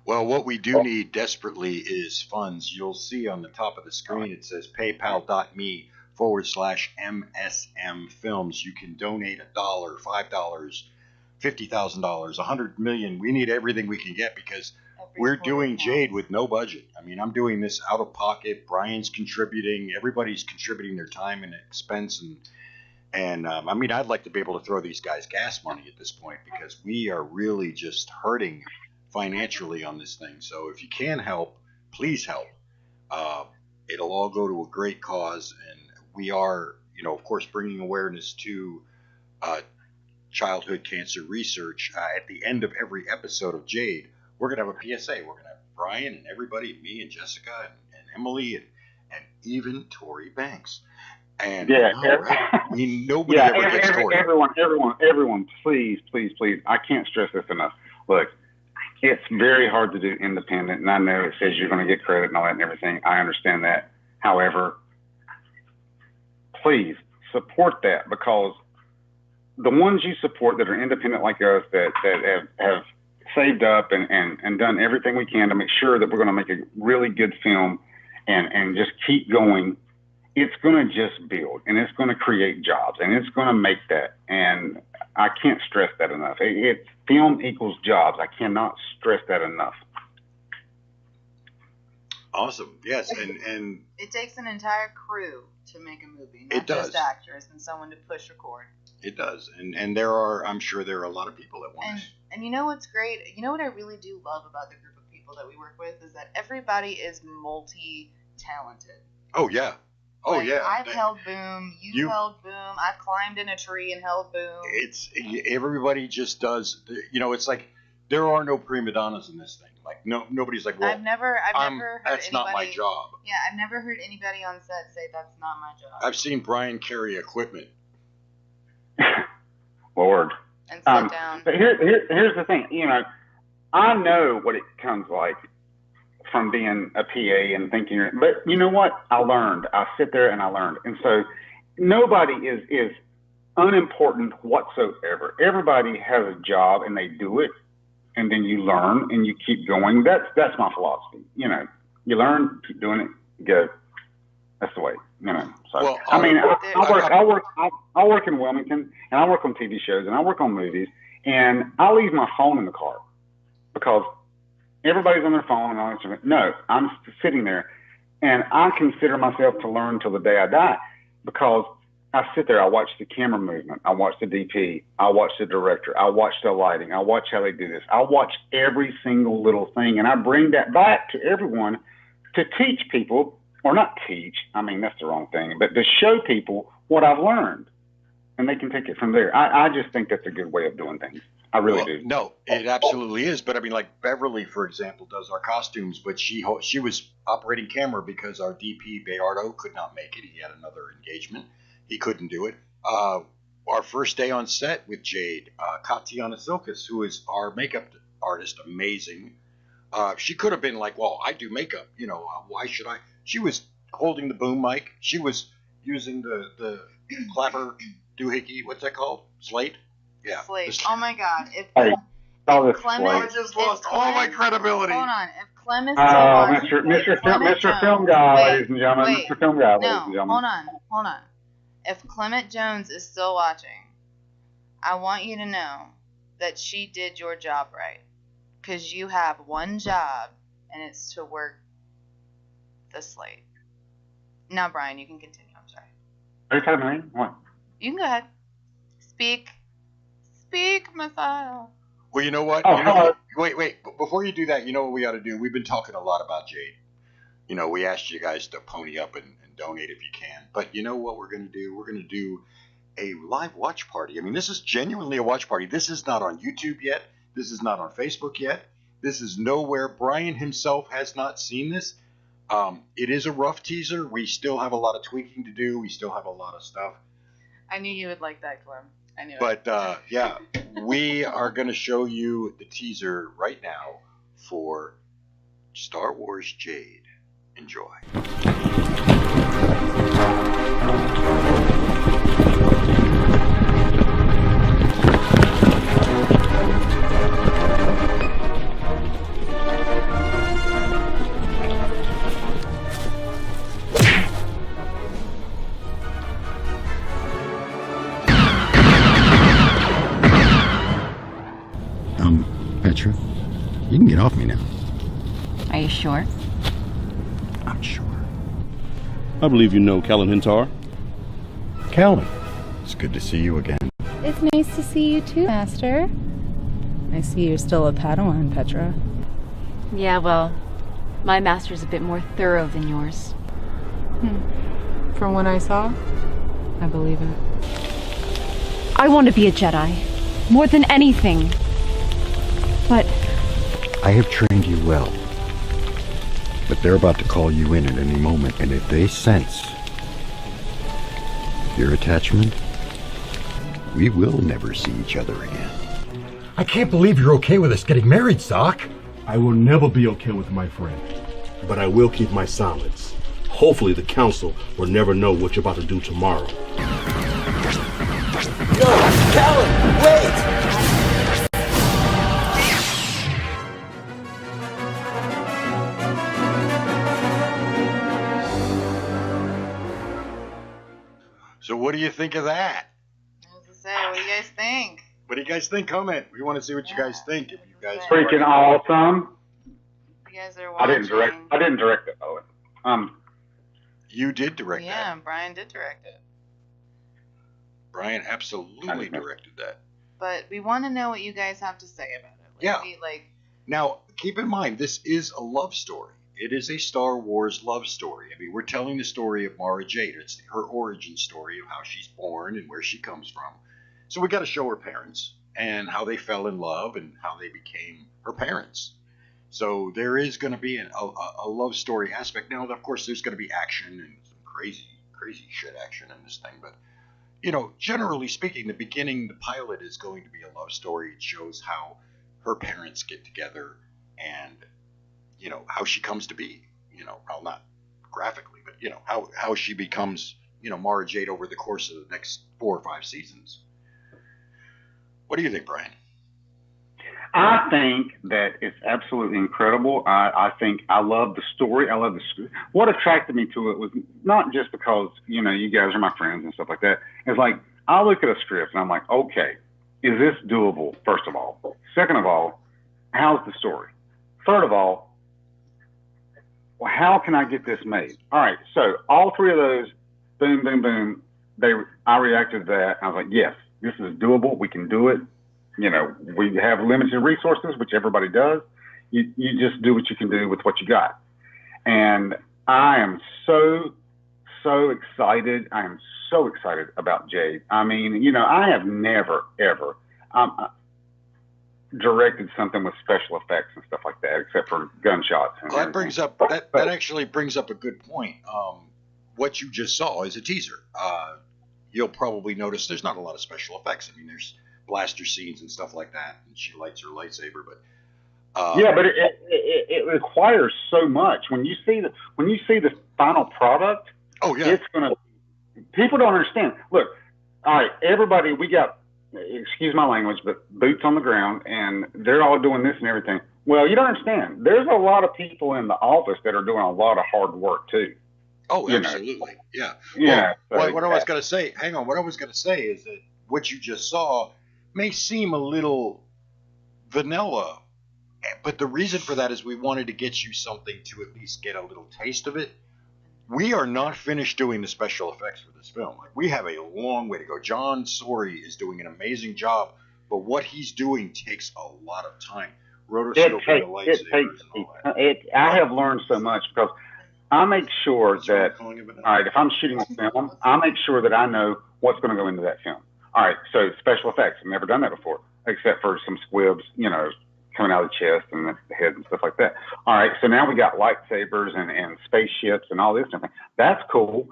Well, what we do need desperately is funds. You'll see on the top of the screen it says paypal.me/MSM Films. You can donate $1, $5, $50,000, $100 million. We need everything we can get because we're doing Jade with no budget. I mean, I'm doing this out of pocket. Brian's contributing. Everybody's contributing their time and expense. And I mean, I'd like to be able to throw these guys gas money at this point because we are really just hurting financially on this thing. So if you can help, please help. It'll all go to a great cause. And we are, you know, of course, bringing awareness to childhood cancer research. At the end of every episode of Jade, we're going to have a PSA. We're going to have Brian and everybody, me and Jessica and Emily and even Tori Banks. And yeah, I mean, nobody ever gets Tori. Everyone, please. I can't stress this enough. Look, it's very hard to do independent, and I know it says you're going to get credit and all that and everything. I understand that. However, please support that, because the ones you support that are independent like us, that have saved up and done everything we can to make sure that we're going to make a really good film and just keep going, it's going to just build, and it's going to create jobs, and it's going to make that. And I can't stress that enough. Film equals jobs. I cannot stress that enough. Awesome. Yes. And it takes an entire crew to make a movie, not it does. just actors and someone to push record. It does. And I'm sure there are a lot of people that want to. And you know what's great? You know what I really do love about the group of people that we work with is that everybody is multi-talented. Oh, yeah. Oh, like, yeah. I've held boom. You've held boom. I've climbed in a tree and held boom. Everybody just does. You know, it's like there are no prima donnas in this thing. Like nobody's like, well, I've never heard that's anybody, not my job. Yeah, I've never heard anybody on set say that's not my job. I've seen Brian carry equipment. Lord. And sit down. But here's the thing. You know, I know what it comes like from being a PA and thinking, but you know what? I learned. I sit there and I learned. And so nobody is unimportant whatsoever. Everybody has a job and they do it, and then you learn and you keep going. That's my philosophy. You know, you learn, keep doing it, go. That's the way. You know. So Well, I mean, I work in Wilmington, and I work on TV shows, and I work on movies, and I leave my phone in the car because everybody's on their phone and all that. No, I'm sitting there, and I consider myself to learn till the day I die because I sit there, I watch the camera movement, I watch the DP, I watch the director, I watch the lighting, I watch how they do this, I watch every single little thing, and I bring that back to everyone to teach people, or not teach, I mean, that's the wrong thing, but to show people what I've learned, and they can take it from there. I just think that's a good way of doing things. I really do. No, it absolutely is. But I mean, like Beverly, for example, does our costumes, but she was operating camera because our DP Bayardo could not make it. He had another engagement. He couldn't do it. Our first day on set with Jade, Katiana Silkus, who is our makeup artist, amazing. She could have been like, well, I do makeup. You know, why should I? She was holding the boom mic. She was using the clapper doohickey. What's that called? Slate? Yeah. Slate. Oh my God. If I just lost all my credibility. Hold on. If Clem is still watching, Mr. Film Guy, ladies and gentlemen. Mr. Film Guy, ladies and gentlemen. Hold on. If Clement Jones is still watching, I want you to know that she did your job right. Because you have one job, and it's to work the slate. Now, Brian, you can continue. I'm sorry. Are you talking to me? What? You can go ahead. Speak, Messiah. Well, you know what? Wait. Before you do that, you know what we ought to do? We've been talking a lot about Jade. You know, we asked you guys to pony up and donate if you can. But you know what we're going to do? We're going to do a live watch party. I mean, this is genuinely a watch party. This is not on YouTube yet. This is not on Facebook yet. This is nowhere. Brian himself has not seen this. It is a rough teaser. We still have a lot of tweaking to do. We still have a lot of stuff. I knew you would like that, Clem. I knew it. But, yeah, we are going to show you the teaser right now for Star Wars Jade. Enjoy. Petra, you can get off me now. Are you sure? I'm sure. I believe you know Callan Hintar. Callan, it's good to see you again. It's nice to see you too, Master. I see you're still a Padawan, Petra. Yeah, well, my master's a bit more thorough than yours. From what I saw, I believe it. I want to be a Jedi, more than anything. But I have trained you well. But they're about to call you in at any moment, and if they sense your attachment, we will never see each other again. I can't believe you're okay with us getting married, Sock. I will never be okay with my friend, but I will keep my silence. Hopefully the council will never know what you're about to do tomorrow. Yo, Callan, wait! So what do you think of that? I was to say, what do you guys think? What do you guys think? Comment. We want to see what you guys think. If you guys freaking awesome. You guys are watching. I didn't direct it, Owen. You did direct that. Yeah, Brian did direct it. Brian absolutely directed that. But we want to know what you guys have to say about it. Now, keep in mind, this is a love story. It is a Star Wars love story. I mean, we're telling the story of Mara Jade. It's her origin story of how she's born and where she comes from. So we got to show her parents and how they fell in love and how they became her parents. So there is going to be a love story aspect. Now, of course, there's going to be action and some crazy shit action in this thing. But, you know, generally speaking, the pilot is going to be a love story. It shows how her parents get together and, you know, how she comes to be. You know, well, not graphically, but, you know, how she becomes Mara Jade over the course of the next 4 or 5 seasons. What do you think, Brian? I think that it's absolutely incredible. I think I love the story. I love what attracted me to it was not just because, you guys are my friends and stuff like that. It's like, I look at a script and I'm like, okay, is this doable, first of all? Second of all, how's the story? Third of all, well, how can I get this made? All right, so all 3 of those, boom, boom, boom, I reacted to that. I was like, yes, this is doable. We can do it. We have limited resources, which everybody does. You just do what you can do with what you got. And I am so excited. I am so excited about Jade. I mean, I have never, ever directed something with special effects and stuff like that, except for gunshots. And that brings up that actually brings up a good point. What you just saw is a teaser. You'll probably notice there's not a lot of special effects. I mean, there's blaster scenes and stuff like that, and she lights her lightsaber, but yeah, but it requires so much. When you see the final product, it's gonna. People don't understand. Look, all right, everybody, we got, excuse my language, but boots on the ground, and they're all doing this and everything. Well, you don't understand. There's a lot of people in the office that are doing a lot of hard work too. Oh, absolutely, yeah. Yeah. Well, what I was going to say, hang on. What I was going to say is that what you just saw may seem a little vanilla, but the reason for that is we wanted to get you something to at least get a little taste of it. We are not finished doing the special effects for this film. Like, we have a long way to go. John Sorey is doing an amazing job, but what he's doing takes a lot of time. Rotoscoping the lightsabers and all that. I have learned so much because I make sure that, all right, if I'm shooting a film, I make sure that I know what's going to go into that film. All right, so special effects. I've never done that before, except for some squibs, coming out of the chest and the head and stuff like that. All right, so now we got lightsabers and spaceships and all this stuff. That's cool.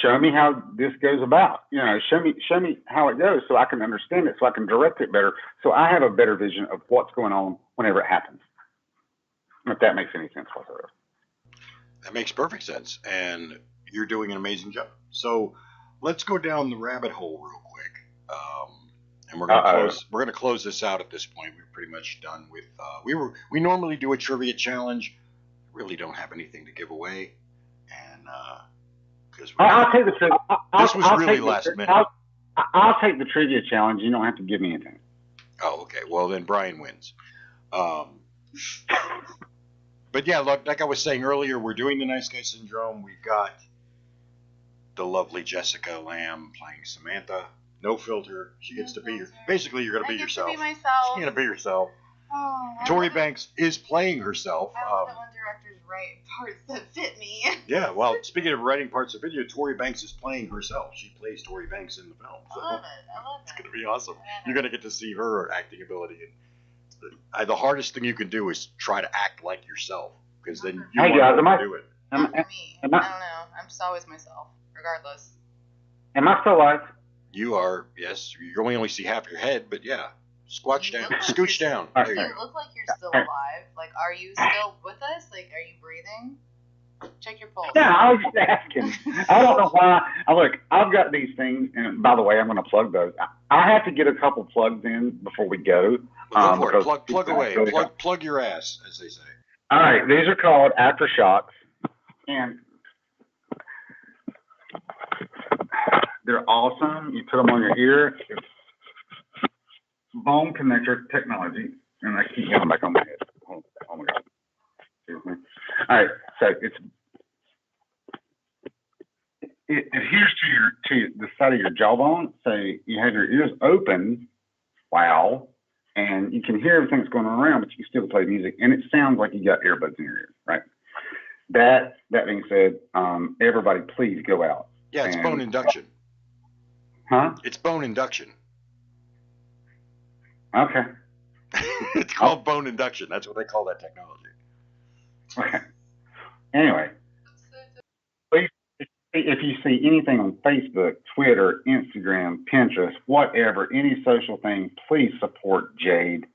Show me how this goes about. Show me how it goes so I can understand it, so I can direct it better, so I have a better vision of what's going on whenever it happens. If that makes any sense whatsoever. That makes perfect sense, and you're doing an amazing job. So let's go down the rabbit hole real quick. And we're gonna close this out at this point. We're pretty much done with. We normally do a trivia challenge. Really don't have anything to give away, and because I'll take the trivia. This was really last minute. I'll take the trivia challenge. You don't have to give me anything. Oh, okay. Well, then Brian wins. But yeah, look, like I was saying earlier, we're doing the Nice Guy Syndrome. We've got the lovely Jessica Lamb playing Samantha. No filter. She gets to be basically, you're going to be yourself. I get to be myself. You're going to be yourself. Oh, Tori Banks is playing herself. I love it when directors write parts that fit me. Yeah, well, speaking of writing parts of video, Tori Banks is playing herself. She plays Tori Banks in the film. So I love it. It's going to be awesome. You're going to get to see her acting ability. And the hardest thing you can do is try to act like yourself, because then you want to do it. Not for me. I don't know. I'm just always myself, regardless. Am I still alive? You are, yes. You only see half your head, but yeah. Squatch down. Scooch down. You look like you're still alive. Like, are you still with us? Like, are you breathing? Check your pulse. Yeah, I was just asking. I don't know why. Look, I've got these things, and by the way, I'm going to plug those. I have to get a couple plugs in before we go. Well, go for it. Plug away. Plug your ass, as they say. All right, these are called Aftershocks, and they're awesome. You put them on your ear. It's bone connector technology, and I keep getting back on my head. Oh my God. Excuse me. All right, so it adheres to the side of your jawbone, so you have your ears open. Wow. And you can hear everything that's going on around, but you can still play music, and it sounds like you got earbuds in your ears, right? That being said, everybody please go out. Yeah, it's bone induction. Huh? It's bone induction. Okay. It's called bone induction. That's what they call that technology. Okay. Anyway, please, if you see anything on Facebook, Twitter, Instagram, Pinterest, whatever, any social thing, please support Jade,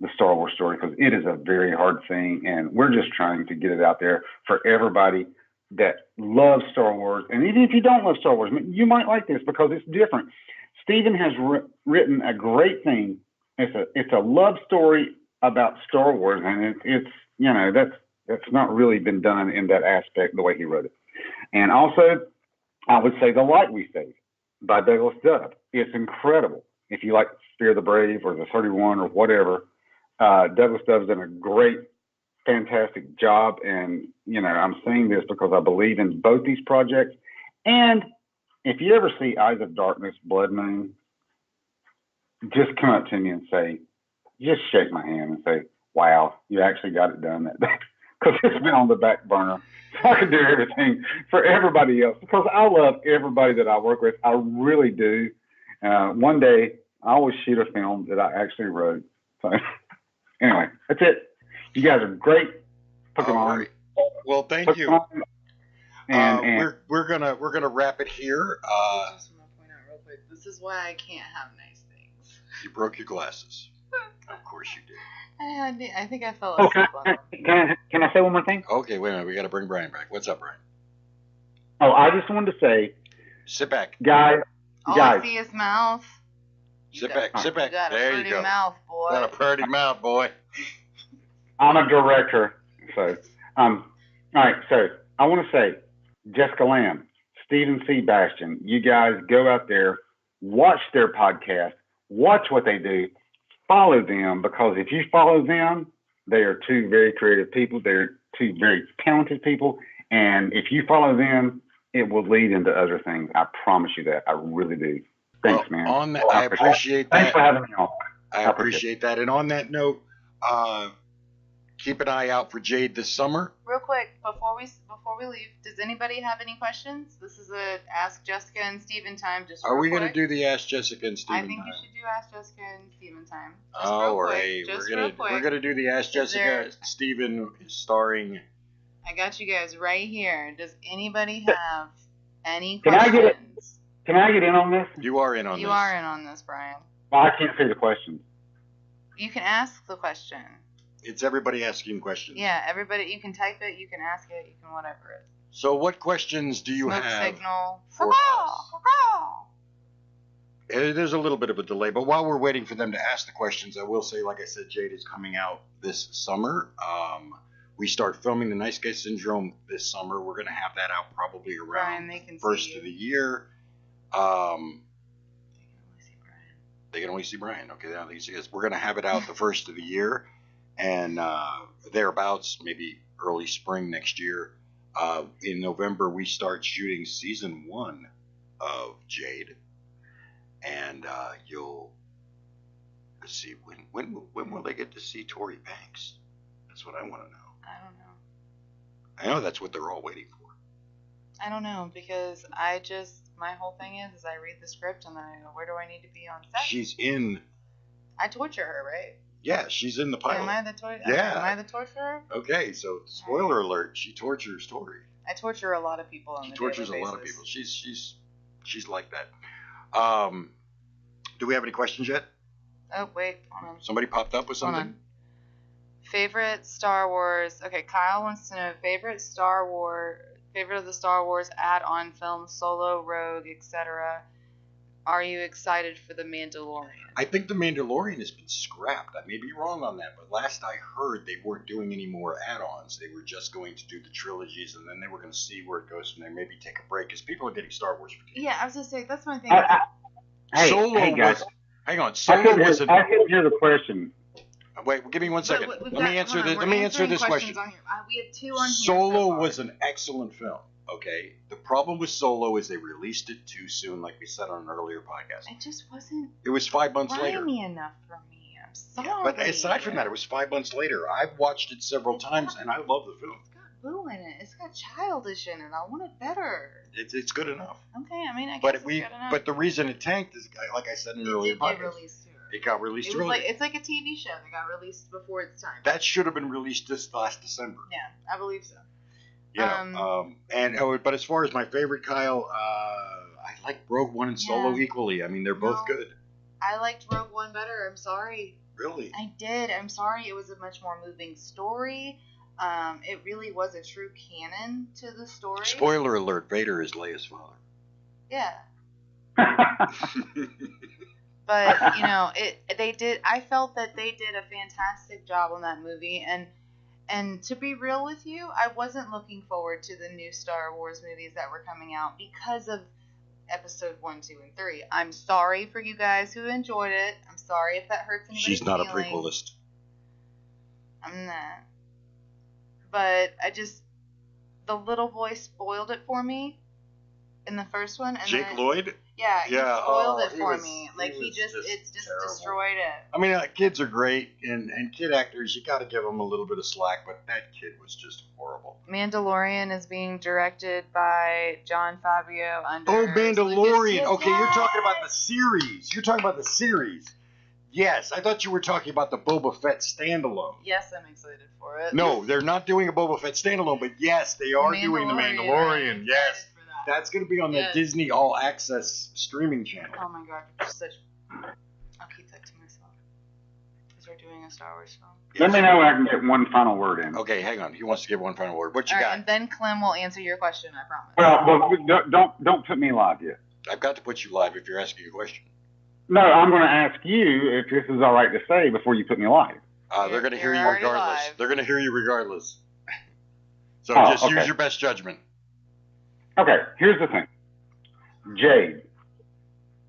the Star Wars story, because it is a very hard thing, and we're just trying to get it out there for everybody that love Star Wars, and even if you don't love Star Wars, you might like this because it's different. Stephen has written a great thing. It's a love story about Star Wars, and it's you know that's not really been done in that aspect the way he wrote it. And also, I would say The Light We Save by Douglas Dove. It's incredible. If you like Fear the Brave or the 31 or whatever, Douglas Dove's done a great, fantastic job. And, you know, I'm saying this because I believe in both these projects. And if you ever see Eyes of Darkness, Blood Moon, just come up to me and say, just shake my hand and say, wow, you actually got it done that day. Because it's been on the back burner. So I can do everything for everybody else because I love everybody that I work with. I really do. One day, I will shoot a film that I actually wrote. So anyway, that's it. You guys are great. Pokemon. Right. Well, thank you. And we're gonna wrap it here. I just want to point out real quick. This is why I can't have nice things. You broke your glasses. Of course you did. I think I fell asleep on them. Can I say one more thing? Okay, wait a minute. We got to bring Brian back. What's up, Brian? Oh, I just wanted to say, sit back, guys. I see his mouth. Sit back. There you go. Mouth, boy. Got a pretty mouth, boy. I'm a director, so all right. So I want to say, Jessica Lamb, Stephen C. Bastian, you guys go out there, watch their podcast, watch what they do, follow them, because if you follow them, they are two very creative people. They're two very talented people, and if you follow them, it will lead into other things. I promise you that. I really do. Thanks, man. On that, I appreciate that. Thanks for having me on. I appreciate that. And on that note, keep an eye out for Jade this summer. Real quick, before we leave, does anybody have any questions? This is a Ask Jessica and Steven time. Are we going to do the Ask Jessica and Steven time? I think you should do Ask Jessica and Steven time. All right, we're gonna do the Ask Jessica. Steven is starring. I got you guys right here. Does anybody have any questions? Can I get in on this? You are in on this. You are in on this, Brian. Well, I can't say the question. You can ask the question. It's everybody asking questions. Yeah, everybody. You can type it. You can ask it. You can whatever it. So, what questions do you Smoke have? Signal. For us? There's a little bit of a delay, but while we're waiting for them to ask the questions, I will say, like I said, Jade is coming out this summer. We start filming The Nice Guy Syndrome this summer. We're going to have that out probably around the first of the year. They can only see Brian. Okay, we're going to have it out the first of the year, and thereabouts, maybe early spring next year. In November, we start shooting season 1 of Jade, and let's see, when will they get to see Tori Banks? That's what I want to know. I don't know. I know that's what they're all waiting for. I don't know, because my whole thing is I read the script and then I go, where do I need to be on set? She's in. I torture her, right? Yeah, she's in the pilot. Am I the torturer? Yeah. Am I the torturer? Okay, so spoiler alert, she tortures Tori. I torture a lot of people on She a tortures daily a lot of basis. people. She's like that. Do we have any questions yet? Oh, wait. Hold on. Somebody popped up with something? Hold on. Favorite Star Wars. Okay, Kyle wants to know favorite of the Star Wars add-on films, Solo, Rogue, etc. Are you excited for The Mandalorian? I think The Mandalorian has been scrapped. I may be wrong on that, but last I heard they weren't doing any more add-ons. They were just going to do the trilogies, and then they were going to see where it goes from there. Maybe take a break, because people are getting Star Wars fatigue. Yeah, I was going to say, that's my thing. Hey, guys. Hang on. I couldn't hear the question. Wait, give me 1 second. Let me answer this question. We have 2 on here. Solo was an excellent film. Okay. The problem with Solo is they released it too soon, like we said on an earlier podcast. It just wasn't. It was 5 months later. Grimy enough for me. I'm sorry. Yeah, but aside from that, it was 5 months later. I've watched it several times, and I love the film. It's got Boo in it. It's got Childish in it. I want it better. It's good enough. Okay, I mean, I guess But it's good enough. But the reason it tanked is, like I said in an earlier podcast, it got released early. It's like a TV show that got released before its time. That should have been released this last December. Yeah, I believe so. But as far as my favorite, Kyle, I like Rogue One and Solo equally. I mean, they're both good. I liked Rogue One better. I'm sorry. Really? I did. I'm sorry. It was a much more moving story. it really was a true canon to the story. Spoiler alert: Vader is Leia's father. Yeah. But you know, I felt that they did a fantastic job on that movie, and to be real with you, I wasn't looking forward to the new Star Wars movies that were coming out because of Episode 1, 2, and 3. I'm sorry for you guys who enjoyed it. I'm sorry if that hurts anybody's She's not feelings. a prequelist. I'm not. But the little boy spoiled it for me in the first one. And Jake then, Lloyd? Yeah, he spoiled it for me. Like, it just destroyed it. I mean, kids are great, and kid actors, you got to give them a little bit of slack, but that kid was just horrible. Mandalorian is being directed by John Favreau under Oh, Mandalorian. Lucas. Okay, you're talking about the series. You're talking about the series. Yes, I thought you were talking about the Boba Fett standalone. Yes, I'm excited for it. No, they're not doing a Boba Fett standalone, but yes, they are doing the Mandalorian. I'm Yes, that's going to be on the Disney All Access streaming channel. Oh my god, you're such... I'll keep that to myself. Because we're doing a Star Wars film. Let me know when I can get one final word in. Okay, hang on. He wants to give one final word. What you got? And then Clem will answer your question, I promise. Well, don't put me live yet. I've got to put you live if you're asking a question. No, I'm going to ask you if this is all right to say before you put me live. They're going to hear you regardless. Live. They're going to hear you regardless. So just use your best judgment. Okay, here's the thing. Jade,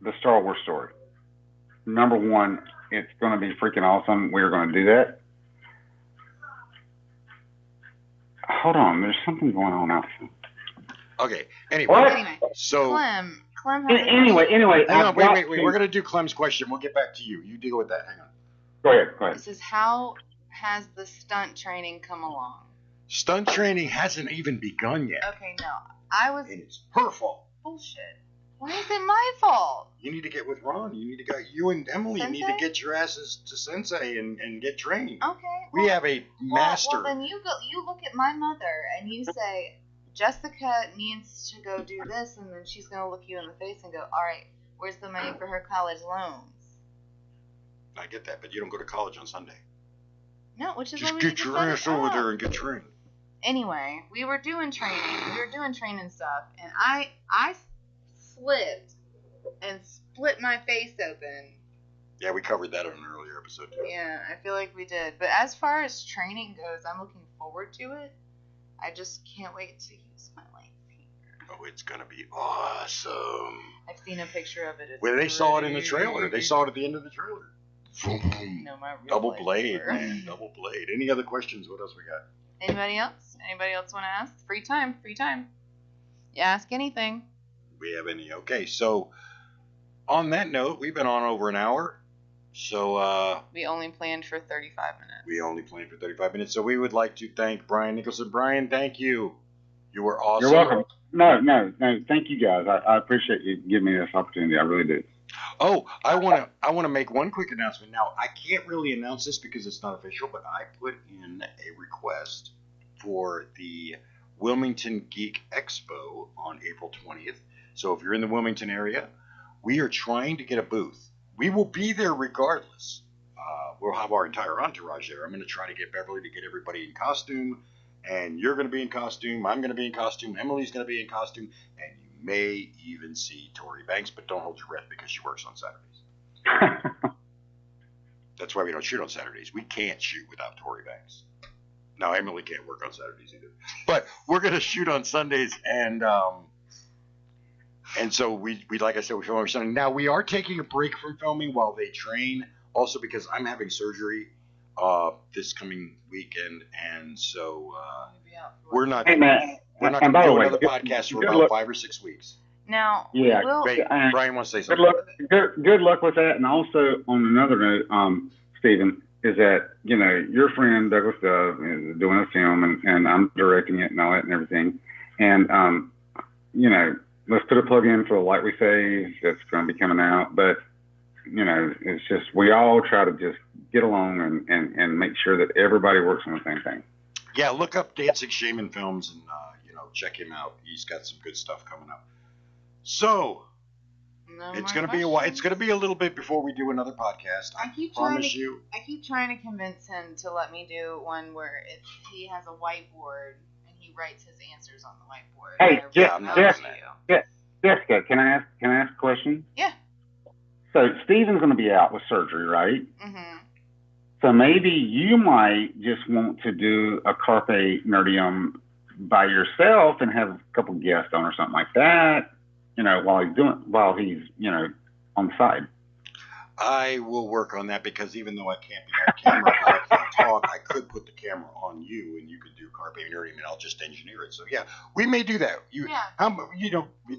the Star Wars story. Number one, it's going to be freaking awesome. We're going to do that. Hold on, there's something going on out there. Okay, anyway. So Clem Anyway. Hang on, wait. We're going to do Clem's question. We'll get back to you. You deal with that. Hang on. Go ahead. This is how has the stunt training come along? Stunt training hasn't even begun yet. Okay, no. And it's her fault. Bullshit. Why is it my fault? You need to get with Ron. You and Emily Sensei? need to get your asses to Sensei and get trained. Okay. We have a master. Well, then you look at my mother and you say, Jessica needs to go do this, and then she's going to look you in the face and go, all right, where's the money for her college loans? I get that, but you don't go to college on Sunday. No, which is just why we get your ass over there and get trained. Anyway, we were doing training. Stuff, and I slipped and split my face open. Yeah, we covered that on an earlier episode too. Yeah, I feel like we did. But as far as training goes, I'm looking forward to it. I just can't wait to use my lightsaber. Oh, it's gonna be awesome. I've seen a picture of it. Well, they saw it in the trailer. They saw it at the end of the trailer. No, my real double blade, lightsaber. man. Double blade. Any other questions? What else we got? Anybody else? Anybody else want to ask? Free time. You ask anything. We have any? Okay, so on that note, we've been on over an hour. So we only planned for 35 minutes. So we would like to thank Brian Nicholson. Brian, thank you. You were awesome. You're welcome. No. Thank you guys. I appreciate you giving me this opportunity. I really do. Oh, I want to make one quick announcement. Now, I can't really announce this because it's not official, but I put in a request for the Wilmington Geek Expo on April 20th. So if you're in the Wilmington area, we are trying to get a booth. We will be there regardless. We'll have our entire entourage there. I'm going to try to get Beverly to get everybody in costume, and you're going to be in costume. I'm going to be in costume. Emily's going to be in costume, and you may even see Tori Banks, but don't hold your breath because she works on Saturdays. That's why we don't shoot on Saturdays. We can't shoot without Tori Banks. Now, Emily can't work on Saturdays either. But we're going to shoot on Sundays, and so we like I said, we film every Sunday. Now, we are taking a break from filming while they train, also because I'm having surgery this coming weekend, and so we're not going to do another podcast for about 5 or 6 weeks. Now, Wait, Brian wants to say something. Good luck with that. And also, on another note, Stephen, is that, your friend Douglas Dove is doing a film, and I'm directing it and all that and everything. And, let's put a plug in for Like We Say that's going to be coming out. But, it's just, we all try to just get along and make sure that everybody works on the same thing. Yeah, look up Dancing Shaman Films and, check him out. He's got some good stuff coming up. So, No It's more gonna be a while. questions? It's gonna be a little bit before we do another podcast. I promise you. I keep trying to convince him to let me do one where he has a whiteboard and he writes his answers on the whiteboard. Hey, Jessica, can I ask a question? Yeah. So Steven's going to be out with surgery, right? Mm-hmm. So maybe you might just want to do a Carpe Nerdium by yourself and have a couple guests on or something like that. You know, while he's on the side. I will work on that because even though I can't be on camera because I can't talk, I could put the camera on you and you could do Carpe Nerdium and I'll just engineer it. So yeah, we may do that.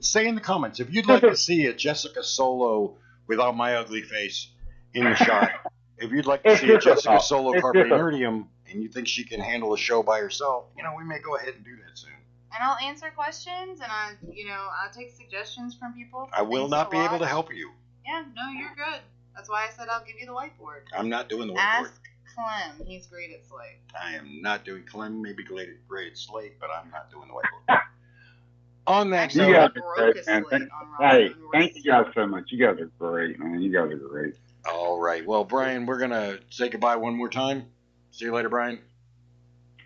Say in the comments if you'd like to see a Jessica solo without my ugly face in the shot. If you'd like to see a Jessica solo Carpe Nerdium and you think she can handle a show by herself, we may go ahead and do that soon. And I'll answer questions and I'll take suggestions from people. I will not be able to help you. Yeah, no, you're good. That's why I said I'll give you the whiteboard. I'm not doing the whiteboard. Ask Clem. He's great at Slate. I am not doing Clem. Maybe great at Slate, but I'm not doing the whiteboard. On that note, you guys are great, man. Hey, thank you guys so much. You guys are great, man. You guys are great. All right. Well, Brian, we're gonna say goodbye one more time. See you later, Brian.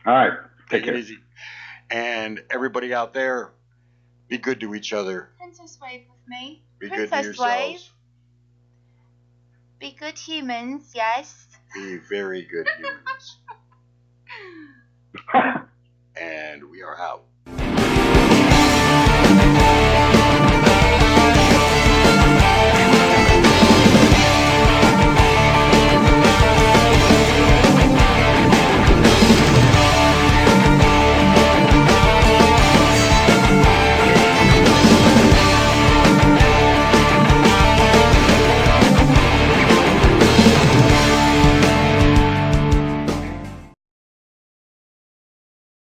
All right. Take it easy. And everybody out there, be good to each other. Princess wave with me. Be good to yourselves. Be good humans, yes. Be very good humans. And we are out.